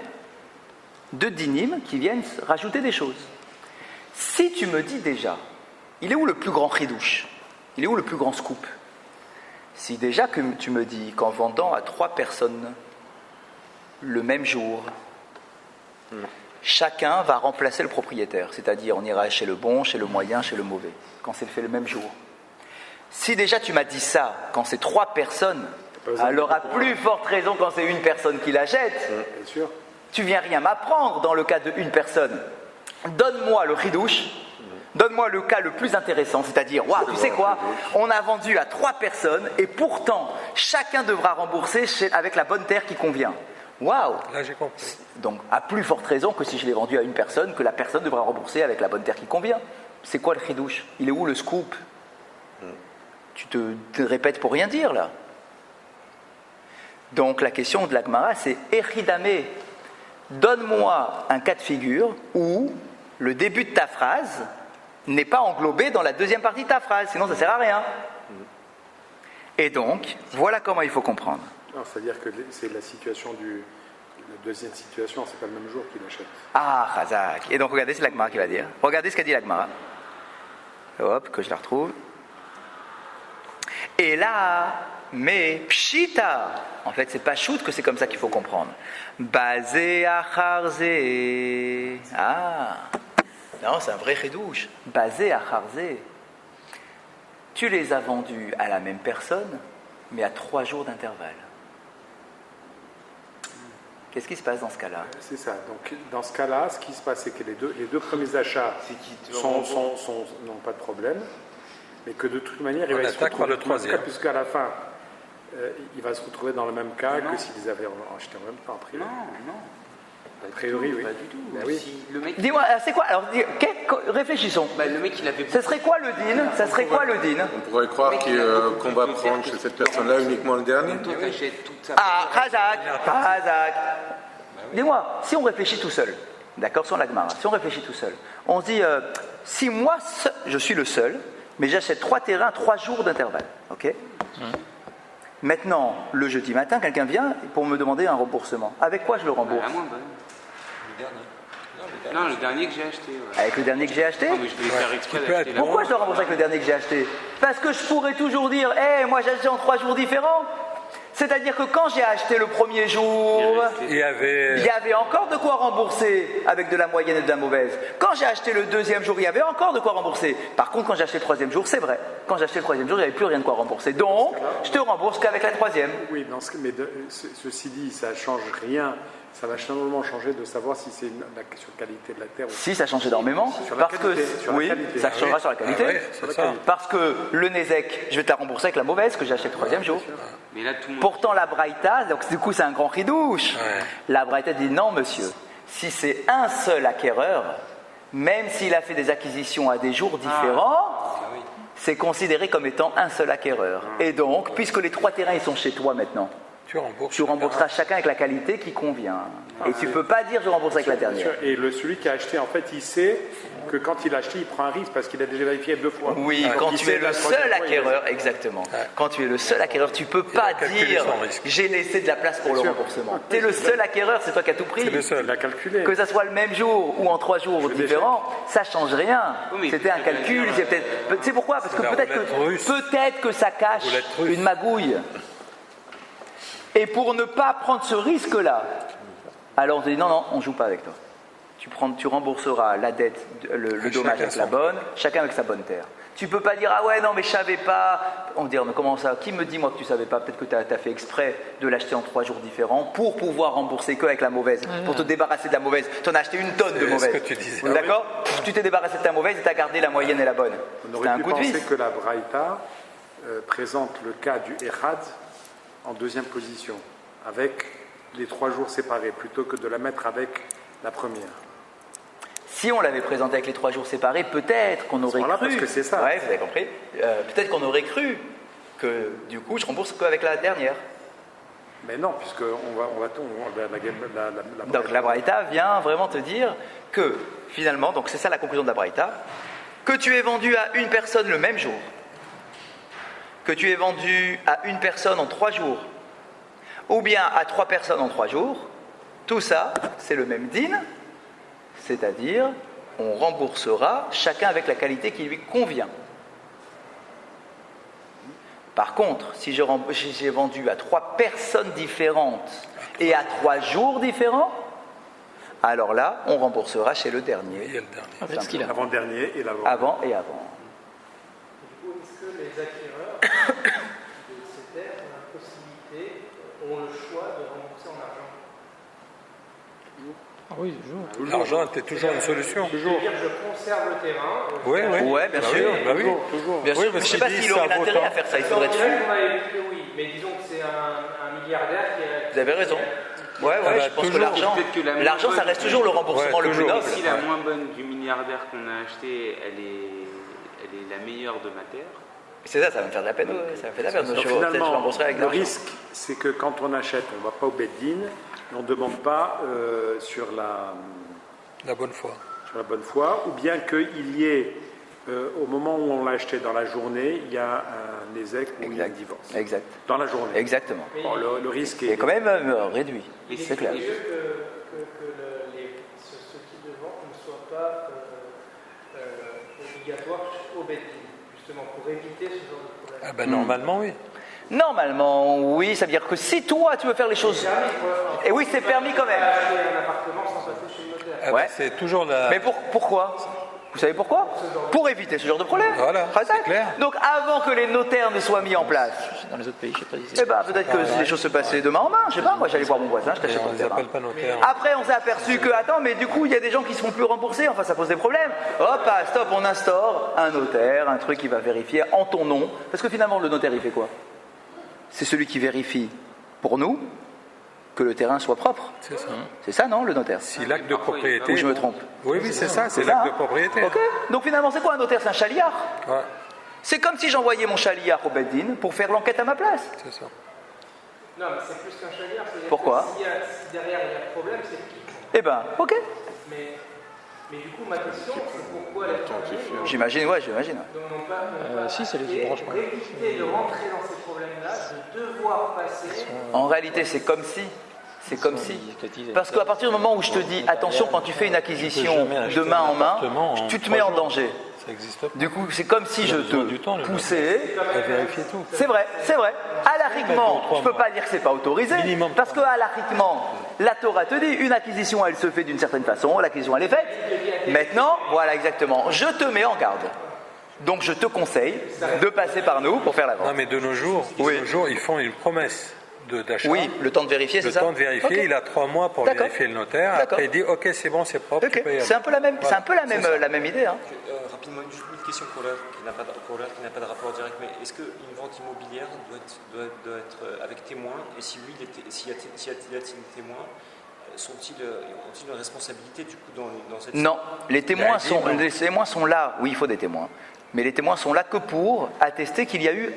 2 dynimes qui viennent rajouter des choses. Si tu me dis déjà, il est où le plus grand chidouche ? Il est où le plus grand scoop ? Si déjà que tu me dis qu'en vendant à 3 personnes le même jour, chacun va remplacer le propriétaire, c'est-à-dire on ira chez le bon, chez le moyen, chez le mauvais, quand c'est fait le même jour. Si déjà tu m'as dit ça, quand c'est 3 personnes, alors à plus forte raison quand c'est une personne qui l'achète, bien sûr. Tu viens rien m'apprendre dans le cas d'une personne. Donne-moi le chidouche, donne-moi le cas le plus intéressant, c'est-à-dire, waouh, tu sais quoi, on a vendu à 3 personnes et pourtant chacun devra rembourser avec la bonne terre qui convient. Waouh! Là, j'ai compris. Donc, à plus forte raison que si je l'ai vendu à une personne, que la personne devra rembourser avec la bonne terre qui convient. C'est quoi le chidouche? Il est où le scoop? Tu te répètes pour rien dire, là. Donc, la question de la Gemara, c'est Echidame, donne-moi un cas de figure où le début de ta phrase n'est pas englobé dans la deuxième partie de ta phrase, sinon ça ne sert à rien. Et donc, voilà comment il faut comprendre. Non, c'est-à-dire que c'est la situation la deuxième situation, c'est pas le même jour qu'il achète. Ah, Chazak. Et donc, regardez, c'est la Gemara qui va dire. Regardez ce qu'a dit la Gemara. Hop, que je la retrouve. Et là, mais pshita. En fait, c'est pas shoot que c'est comme ça qu'il faut comprendre. Basé acharze. Ah, non, c'est un vrai chidouche. Basé acharze. Tu les as vendus à la même personne, mais à 3 jours d'intervalle. Qu'est-ce qui se passe dans ce cas-là? C'est ça. Donc, dans ce cas-là, ce qui se passe, c'est que les deux premiers achats n'ont pas de problème, mais que de toute manière, il va se retrouver le troisième. Puisqu'à la fin, il va se retrouver dans le même cas que s'ils avaient acheté en même temps. A priori. Non. A priori, oui. Pas du tout. Ben oui. Si le mec... Dis-moi, c'est quoi? Alors, réfléchissons. le mec, il avait... Ça serait quoi le din? Ça serait quoi le din? On pourrait croire qu'on va prendre chez cette personne-là uniquement le dernier. Toi, t'achètes toute sa... Ah, Razak. Dis-moi, si on réfléchit tout seul, d'accord, sans la Gemara, si on réfléchit tout seul, on se dit, si moi, je suis le seul, mais j'achète 3 terrains à 3 jours d'intervalle, ok? Maintenant, le jeudi matin, quelqu'un vient pour me demander un remboursement. Avec quoi je le rembourse? Non, le dernier que j'ai acheté. Ouais. Avec le dernier que j'ai acheté? Non, mais je vais faire exprès d'acheter là. Pourquoi je le rembourse avec le dernier que j'ai acheté? Parce que je pourrais toujours dire, moi j'ai acheté en 3 jours différents. C'est-à-dire que quand j'ai acheté le premier jour, il y avait encore de quoi rembourser avec de la moyenne et de la mauvaise. Quand j'ai acheté le deuxième jour, il y avait encore de quoi rembourser. Par contre, quand j'ai acheté le troisième jour, c'est vrai. Quand j'ai acheté le troisième jour, il n'y avait plus rien de quoi rembourser. Donc, je te rembourse qu'avec la troisième. Oui, mais ceci dit, ça ne change rien ça va finalement changer de savoir si c'est la question de qualité de la terre. Si, ça change énormément. Parce que ça changera sur la qualité. Parce que le Nézek, je vais te la rembourser avec la mauvaise que j'ai achetée le troisième jour. Mais là, tout le monde... Pourtant, la Braïta, donc du coup, c'est un grand ridouche. La Braïta dit non, monsieur. Si c'est un seul acquéreur, même s'il a fait des acquisitions à des jours différents, c'est considéré comme étant un seul acquéreur. Et donc, puisque les 3 terrains ils sont chez toi maintenant, tu rembourseras chacun avec la qualité qui convient. Et tu ne peux pas dire je rembourse avec la dernière. Et celui qui a acheté, en fait, il sait que quand il a acheté, il prend un risque parce qu'il a déjà vérifié 2 fois. Oui, quand tu es le seul acquéreur, exactement. Quand tu es le seul acquéreur, tu ne peux pas dire j'ai laissé de la place pour le remboursement. Tu es le seul acquéreur, c'est toi qui as tout pris. C'est le seul, il a calculé. Que ça soit le même jour ou en 3 jours différents, ça ne change rien. C'était un calcul. C'est pourquoi? Parce que peut-être que ça cache une magouille. Et pour ne pas prendre ce risque-là, alors on te dit non, on ne joue pas avec toi. Tu rembourseras la dette, le dommage avec la bonne, chacun avec sa bonne terre. Tu ne peux pas dire ah ouais, non, mais je ne savais pas. On dit mais comment ça? Qui me dit moi que tu ne savais pas? Peut-être que tu as fait exprès de l'acheter en 3 jours différents pour pouvoir rembourser que avec la mauvaise, pour te débarrasser de la mauvaise. Tu en as acheté une tonne de mauvaise. C'est ce que tu disais. D'accord? Tu t'es débarrassé de ta mauvaise et tu as gardé la moyenne et la bonne. On aurait pu penser que la Braïta présente le cas du Echad en 2e position, avec les 3 jours séparés, plutôt que de la mettre avec la première. Si on l'avait présenté avec les 3 jours séparés, peut-être qu'on aurait cru. Parce que c'est ça. Ouais, vous avez compris. Peut-être qu'on aurait cru que du coup, je rembourse qu'avec la dernière. Mais non, puisque donc la Braïta vient vraiment te dire que finalement, donc c'est ça la conclusion de la Braïta, que tu es vendu à une personne le même jour, que tu es vendu à une personne en 3 jours, ou bien à 3 personnes en 3 jours, tout ça, c'est le même din, c'est-à-dire, on remboursera chacun avec la qualité qui lui convient. Par contre, si j'ai vendu à 3 personnes différentes et à 3 jours différents, alors là, on remboursera chez le dernier. Il y a le dernier. Avant-dernier et l'avant. Avant et avant. Du coup, est-ce que les acquéreurs de ces terres ont la possibilité, ont le choix de rembourser en argent? Oui, toujours. L'argent était toujours une solution. Toujours. C'est-à-dire que je conserve le terrain. Oui, bien sûr. Toujours. Bien sûr. Je ne sais pas s'il aurait l'intérêt à faire ça, il faudrait dessus. Oui, mais disons que c'est un milliardaire qui a... Vous avez raison. Ouais, je pense que l'argent, ça reste toujours le remboursement le plus noble. Si la moins bonne du milliardaire qu'on a acheté, elle est la meilleure de ma terre. C'est ça va me faire de la peine. Ça me fait de la peine. Donc, finalement, le risque, c'est que quand on achète, on ne va pas au Beddin, et on ne demande pas sur la bonne foi. Sur la bonne foi, ou bien qu'il y ait, au moment où on l'a acheté dans la journée, il y a un ézec ou un divorce. Exact. Dans la journée. Exactement. Bon, le risque est quand même réduit. C'est clair. Il est mieux que ce type de vente ne soit pas obligatoire au Beddin, justement, pour éviter ce genre de problème. Ah ben normalement, oui. Normalement, oui, ça veut dire que si toi tu veux faire les choses. Et oui, c'est permis quand même. Un appartement sans passer chez le notaire. Ouais. C'est toujours la. Mais pourquoi? Vous savez pourquoi? Pour éviter ce genre de problème. Voilà, c'est clair. Donc avant que les notaires ne soient mis en place. Dans les autres pays, je sais pas. Eh ben peut-être que les choses se passaient de main en main. Je sais pas. Moi, j'allais voir mon voisin, je t'achète On ton les terrain. appelle pas notaires. Après, on s'est aperçu que attends, mais du coup, il y a des gens qui se font plus rembourser. Enfin, ça pose des problèmes. Hop, stop, on instaure un notaire, un truc qui va vérifier en ton nom. Parce que finalement, le notaire, il fait quoi? C'est celui qui vérifie pour nous que le terrain soit propre. C'est ça. C'est ça, non, le notaire? Si l'acte de propriété. Ou je me trompe? Oui, c'est ça, c'est l'acte de propriété. Ok. Donc finalement, c'est quoi un notaire? C'est un chaliard. Ouais. C'est comme si j'envoyais mon chaliard au Beddin pour faire l'enquête à ma place. C'est ça. Non, mais c'est plus qu'un chaliard. Pourquoi? Si derrière il y a problème, c'est qui? Eh ben, ok. Mais du coup, ma question, c'est pourquoi la J'imagine. Si, c'est les branches. Pour éviter de rentrer dans ces problèmes-là, de devoir passer. En réalité, c'est comme si. Parce qu'à partir du moment où je te dis, attention, quand tu fais une acquisition de main en main, tu te mets en danger. Ça existe pas. Du coup, c'est comme si je te poussais. À vérifier tout. C'est vrai. Halakhiquement, je ne peux pas dire que c'est pas autorisé. Parce que halakhiquement, la Torah te dit, une acquisition, elle se fait d'une certaine façon, l'acquisition, elle est faite. Maintenant, voilà exactement, je te mets en garde. Donc je te conseille de passer par nous pour faire la vente. Non, mais de nos jours, ils font une promesse d'achat. Oui, le temps de vérifier, c'est ça? Le temps de vérifier, okay. Il a 3 mois pour vérifier le notaire. Après, il dit ok, c'est bon, c'est propre. Okay. C'est un peu la même, voilà. la même idée. Hein. Rapidement, une question pour l'heure qui n'a pas de rapport direct, mais est-ce qu'une vente immobilière doit être avec témoin? Et si oui, s'il y a-t-il des témoins, ont-ils une responsabilité du coup dans cette... Non, les témoins sont là. Oui, il faut des témoins. Mais les témoins sont là que pour attester qu'il y a eu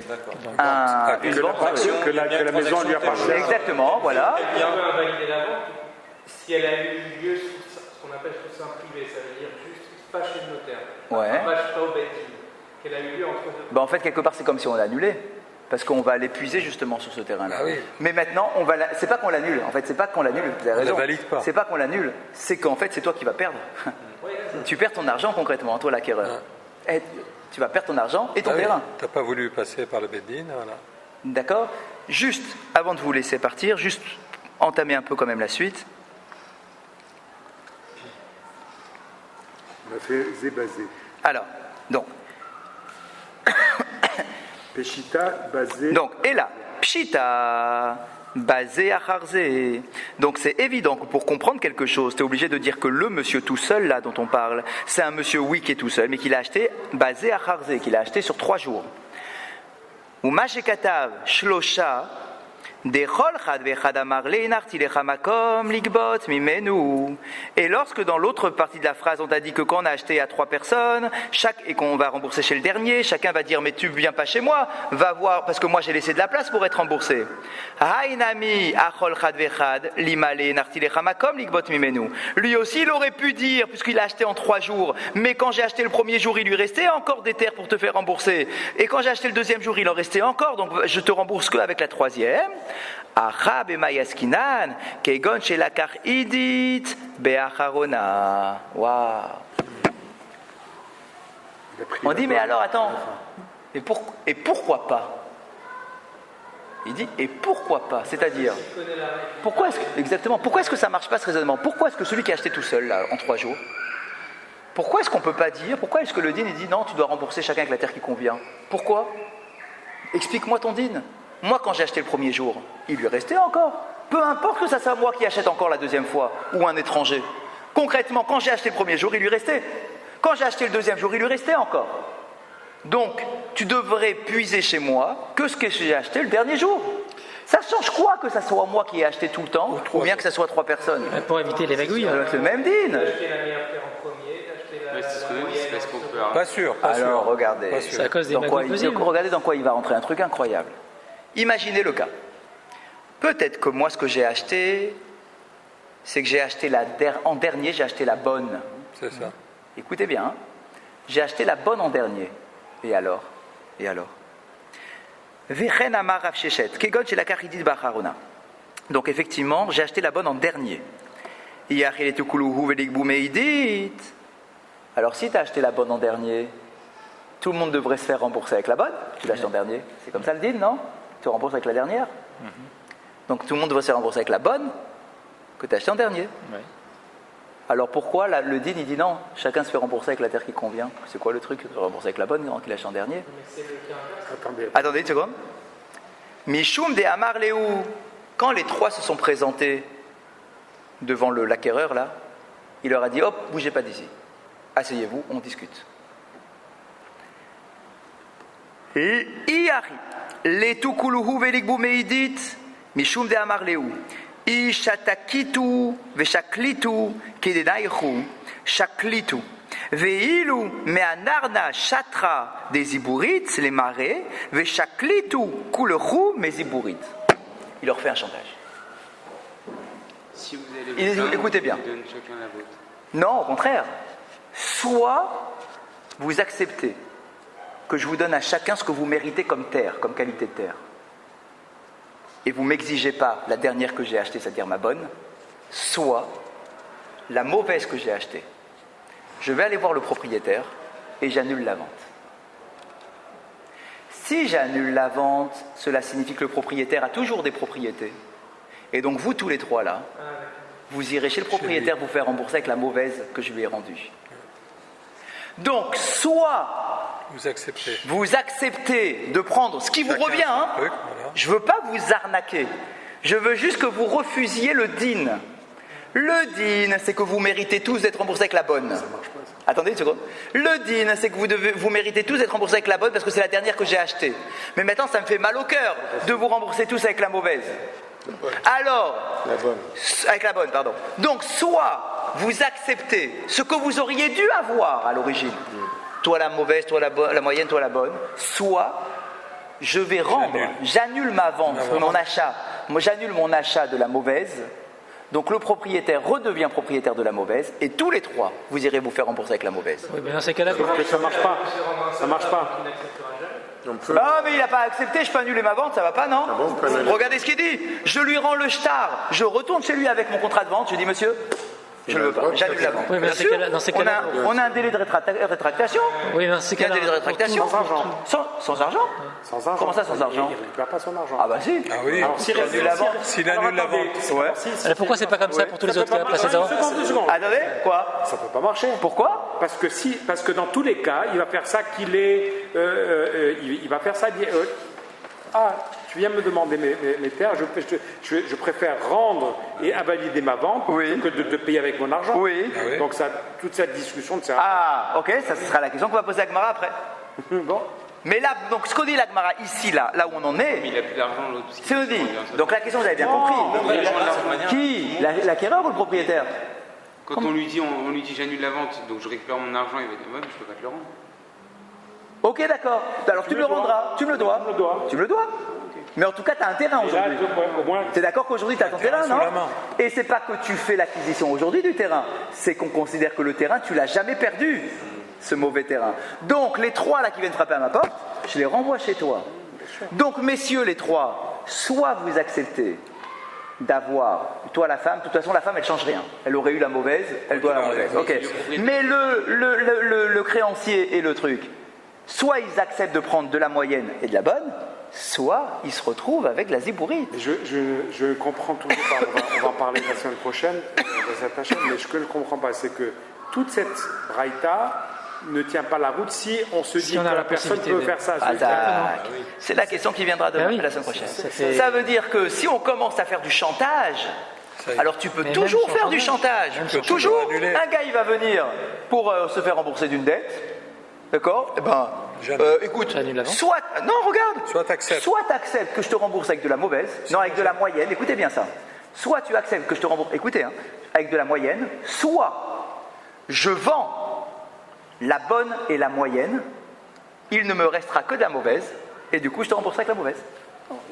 une vente. Que la maison lui appartient. Exactement, voilà. Elle peut invalider la vente si elle a eu lieu sous ce qu'on appelle sous seing privé. Ça veut dire juste pas chez le notaire. Pas au bêtise. Qu'elle a eu lieu entre deux. En fait, quelque part, c'est comme si on l'annulait. Parce qu'on va l'épuiser justement sur ce terrain-là. Ah oui. Mais maintenant, c'est pas qu'on l'annule. En fait, c'est pas qu'on l'annule. Vous avez raison. On ne valide pas. C'est pas qu'on l'annule. C'est qu'en fait, c'est toi qui vas perdre. Tu perds ton argent concrètement, toi l'acquéreur. Tu vas perdre ton argent et ton terrain. Tu n'as pas voulu passer par le Beddin, voilà. D'accord. Juste, avant de vous laisser partir, juste entamer un peu quand même la suite. On a fait Zébazé. Alors, donc. Peshita, basé. Donc, et là, Pshita, basé à Harzé. Donc, c'est évident que pour comprendre quelque chose, tu es obligé de dire que le monsieur tout seul, là, dont on parle, c'est un monsieur, oui, qui est tout seul, mais qu'il a acheté basé à Harzé, qu'il a acheté sur 3 jours. Ou Mashekatav, Shlosha, et lorsque dans l'autre partie de la phrase on t'a dit que quand on a acheté à 3 personnes et qu'on va rembourser chez le dernier, chacun va dire mais tu viens pas chez moi, va voir parce que moi j'ai laissé de la place pour être remboursé. Lui aussi il aurait pu dire, puisqu'il a acheté en 3 jours, mais quand j'ai acheté le premier jour il lui restait encore des terres pour te faire rembourser, et quand j'ai acheté le deuxième jour il en restait encore, donc je te rembourse que avec la troisième. Achab et Mayaskinan, Kegon chez la Idit, Beacharona. Waouh! On dit, mais alors attends, et pourquoi pas? Il dit, et pourquoi pas? C'est-à-dire, pourquoi est-ce que ça marche pas ce raisonnement? Pourquoi est-ce que celui qui a acheté tout seul, là, en 3 jours, pourquoi est-ce qu'on peut pas dire, pourquoi est-ce que le din il dit non, tu dois rembourser chacun avec la terre qui convient? Pourquoi? Explique-moi ton din. Moi, quand j'ai acheté le premier jour, il lui restait encore. Peu importe que ça soit moi qui achète encore la deuxième fois, ou un étranger. Concrètement, quand j'ai acheté le premier jour, il lui restait. Quand j'ai acheté le deuxième jour, il lui restait encore. Donc, tu devrais puiser chez moi que ce que j'ai acheté le dernier jour. Ça change quoi que ça soit moi qui ai acheté tout le temps, ou bien que ça soit 3 personnes? Pour éviter les magouilles. C'est le même din. D'acheter la meilleure terre en premier, d'acheter la c'est parce qu'on peut... Pas sûr. Alors, regardez. C'est à cause des magouilles possibles. Regardez dans quoi il va rentrer, un truc incroyable. Imaginez le cas. Peut-être que moi, ce que j'ai acheté, c'est que j'ai acheté en dernier, j'ai acheté la bonne. C'est ça. Écoutez bien, hein. J'ai acheté la bonne en dernier. Et alors? Donc effectivement, j'ai acheté la bonne en dernier. Alors si tu as acheté la bonne en dernier, tout le monde devrait se faire rembourser avec la bonne. Tu l'achètes en dernier. C'est comme ça le deal, non? Tu rembourses avec la dernière. Donc tout le monde devrait se faire rembourser avec la bonne que tu as acheté en dernier. Ouais. Alors pourquoi le din il dit non, chacun se fait rembourser avec la terre qui convient? C'est quoi le truc? Se rembourser avec la bonne qu'il achète en dernier? Attendez une seconde. Mishum de Amar Léou. Quand les 3 se sont présentés devant l'acquéreur là, il leur a dit hop, bougez pas d'ici. Asseyez-vous, on discute. Iari. Letukuluhu velikbu meidit. Mishum de Amar Léou. Ishatakitu veshaklitu kedenaichu shaklitu veilu meanarna shatra des iburit les marais veshaklitu kulechu mes iburit. Il leur fait un chantage. Si vous allez écoutez bien. Vous donnez chacun la vôtre. Non, au contraire. Soit vous acceptez que je vous donne à chacun ce que vous méritez comme terre, comme qualité de terre. Et vous ne m'exigez pas la dernière que j'ai achetée, c'est-à-dire ma bonne, soit la mauvaise que j'ai achetée. Je vais aller voir le propriétaire et j'annule la vente. Si j'annule la vente, cela signifie que le propriétaire a toujours des propriétés. Et donc vous tous les 3 là, vous irez chez le propriétaire vous faire rembourser avec la mauvaise que je lui ai rendue. Donc soit vous acceptez de prendre ce qui vous revient, hein. Je ne veux pas vous arnaquer, Je veux juste que vous refusiez le din. Le din, c'est que vous méritez tous d'être remboursés avec la bonne. Attendez une seconde. Le din, c'est que vous méritez tous d'être remboursés avec la bonne parce que c'est la dernière que j'ai achetée. Mais maintenant, ça me fait mal au cœur de vous rembourser tous avec la mauvaise. Alors, avec la bonne, pardon. Donc, soit vous acceptez ce que vous auriez dû avoir à l'origine, toi la mauvaise, toi la moyenne, toi la bonne, soit je vais rendre, j'annule ma vente, mon achat, moi j'annule mon achat de la mauvaise, donc le propriétaire redevient propriétaire de la mauvaise, et tous les trois, vous irez vous faire rembourser avec la mauvaise. Oui, mais dans ces cas-là, ça marche pas. Ça marche pas. Ah mais il n'a pas accepté, je peux annuler ma vente, ça va pas, non? Regardez ce qu'il dit. Je lui rends le shtar, je retourne chez lui avec mon contrat de vente, je dis monsieur, je ne veux pas, j'annule la vente. Oui, mais dans ces cas-là, on a un délai de rétractation. Oui, dans ces cas-là, un délai de rétractation. Sans argent. Sans argent. Sans argent. Comment ça, sans argent? Il ne récupère pas son argent. Ah bah si. Ah oui. Alors, s'il annule la vente. S'il annule la vente. Ouais. Alors pourquoi c'est pas comme ça pour tous les autres cas précédents? Attendez, quoi? Ça peut pas marcher. Pourquoi? Parce que dans tous les cas, il va faire ça il va faire ça. Tu viens me demander mes terres, je préfère rendre et invalider ma vente que de te payer avec mon argent. Oui. Donc toute cette discussion ne sert Ah, ok, ça ce sera la question qu'on va poser à Gmara après. Bon. Mais là, donc ce qu'on dit la Gmara ici, là où on en est, Mais il a plus d'argent, l'autre. c'est on dit. Donc la question, vous avez bien compris. Qui? L'acquéreur ou le propriétaire? Quand on lui dit j'annule la vente, donc je récupère mon argent, il va dire ouais, mais je peux pas te le rendre. Ok, d'accord. Alors tu me le rendras. Tu me le dois. Tu me le dois. Mais en tout cas, tu as un terrain aujourd'hui. Tu es d'accord qu'aujourd'hui, tu as ton terrain, non? Et c'est pas que tu fais l'acquisition aujourd'hui du terrain, c'est qu'on considère que le terrain, tu l'as jamais perdu, ce mauvais terrain. Donc, les trois là qui viennent frapper à ma porte, je les renvoie chez toi. Donc, messieurs les trois, soit vous acceptez d'avoir, toi la femme, de toute façon la femme elle change rien, elle aurait eu la mauvaise, elle doit la mauvaise, ok. Mais le créancier et le truc, soit ils acceptent de prendre de la moyenne et de la bonne, soit ils se retrouvent avec la zibourite. Je comprends toujours pas, on va en parler la semaine prochaine de cette chaîne, mais ce que je ne comprends pas, c'est que toute cette braïta ne tient pas la route si on se dit que la personne peut faire ça. C'est la question qui viendra demain, la semaine prochaine. Ça veut dire que si on commence à faire du chantage, alors tu peux toujours faire du chantage. Toujours, un gars il va venir pour se faire rembourser d'une dette. D'accord? Eh ben, écoute, soit t'acceptes que je te rembourse avec de la mauvaise, non, avec de la moyenne, écoutez bien ça. Soit tu acceptes que je te rembourse, écoutez, avec de la moyenne, soit je vends la bonne et la moyenne, il ne me restera que de la mauvaise, et du coup je te rembourse avec la mauvaise.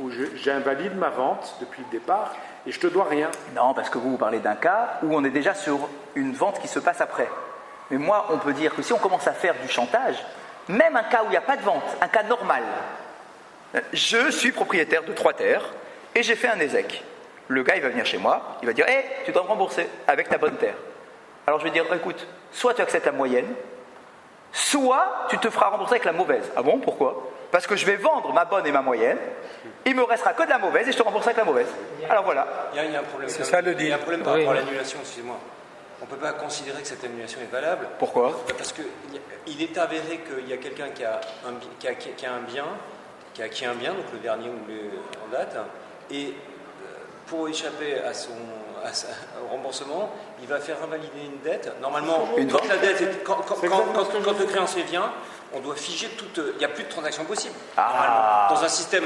Ou j'invalide ma vente depuis le départ et je te dois rien. Non, parce que vous parlez d'un cas où on est déjà sur une vente qui se passe après. Mais moi, on peut dire que si on commence à faire du chantage, même un cas où il n'y a pas de vente, un cas normal, je suis propriétaire de 3 terres et j'ai fait un ézec. Le gars, il va venir chez moi, il va dire hey, tu dois me rembourser avec ta bonne terre. Alors je vais dire écoute, soit tu acceptes la moyenne, soit tu te feras rembourser avec la mauvaise. Ah bon, pourquoi? Parce que je vais vendre ma bonne et ma moyenne, il me restera que de la mauvaise et je te rembourse avec la mauvaise. Alors voilà. Il y a un problème. C'est ça le deal. Il y a un problème par rapport à l'annulation, excusez-moi. On ne peut pas considérer que cette annulation est valable. Pourquoi? Parce qu'il est avéré qu'il y a quelqu'un qui a acquis un bien, donc le dernier en date, et pour échapper au remboursement, il va faire invalider une dette. Normalement, quand le créancier vient, on doit figer il n'y a plus de transaction possible. Dans un système.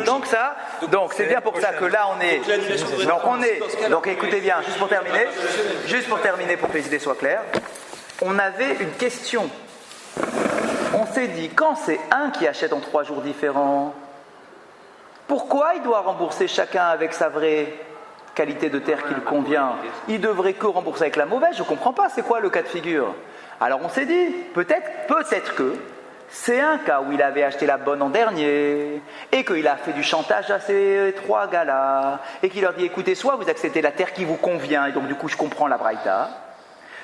Donc c'est bien pour ça que là on est. Donc écoutez bien, juste pour terminer, pour que les idées soient claires, on avait une question. On s'est dit, quand c'est un qui achète en 3 jours différents, pourquoi il doit rembourser chacun avec sa vraie qualité de terre qui lui convient? Il devrait que rembourser avec la mauvaise. Je ne comprends pas, c'est quoi le cas de figure? Alors on s'est dit, peut-être que c'est un cas où il avait acheté la bonne en dernier et qu'il a fait du chantage à ces 3 gars-là et qu'il leur dit écoutez, soit vous acceptez la terre qui vous convient et donc du coup je comprends la braïta,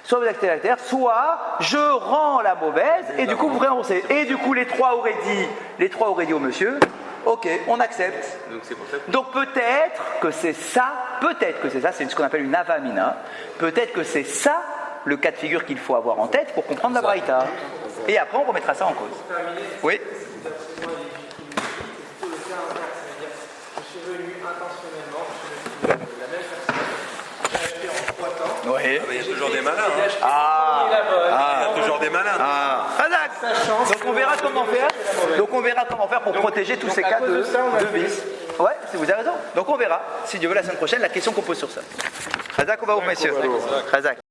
soit vous acceptez la terre, soit je rends la mauvaise et du coup vous rembourser. Et du coup les trois auraient dit au monsieur ok, on accepte. Donc peut-être que c'est ça, c'est ce qu'on appelle une avamina, peut-être que c'est ça le cas de figure qu'il faut avoir en tête pour comprendre la braïta. Et après, on remettra ça en cause. Oui. Je suis venu intentionnellement malins. Ah, il y a toujours des malins. Ah, Razak. Donc on verra comment faire. Donc on verra comment faire pour protéger tous ces cas de vice. Ouais, vous avez raison. Donc on verra, si Dieu veut, la semaine prochaine, la question qu'on pose sur ça. Razak, on va au messieurs. Razak.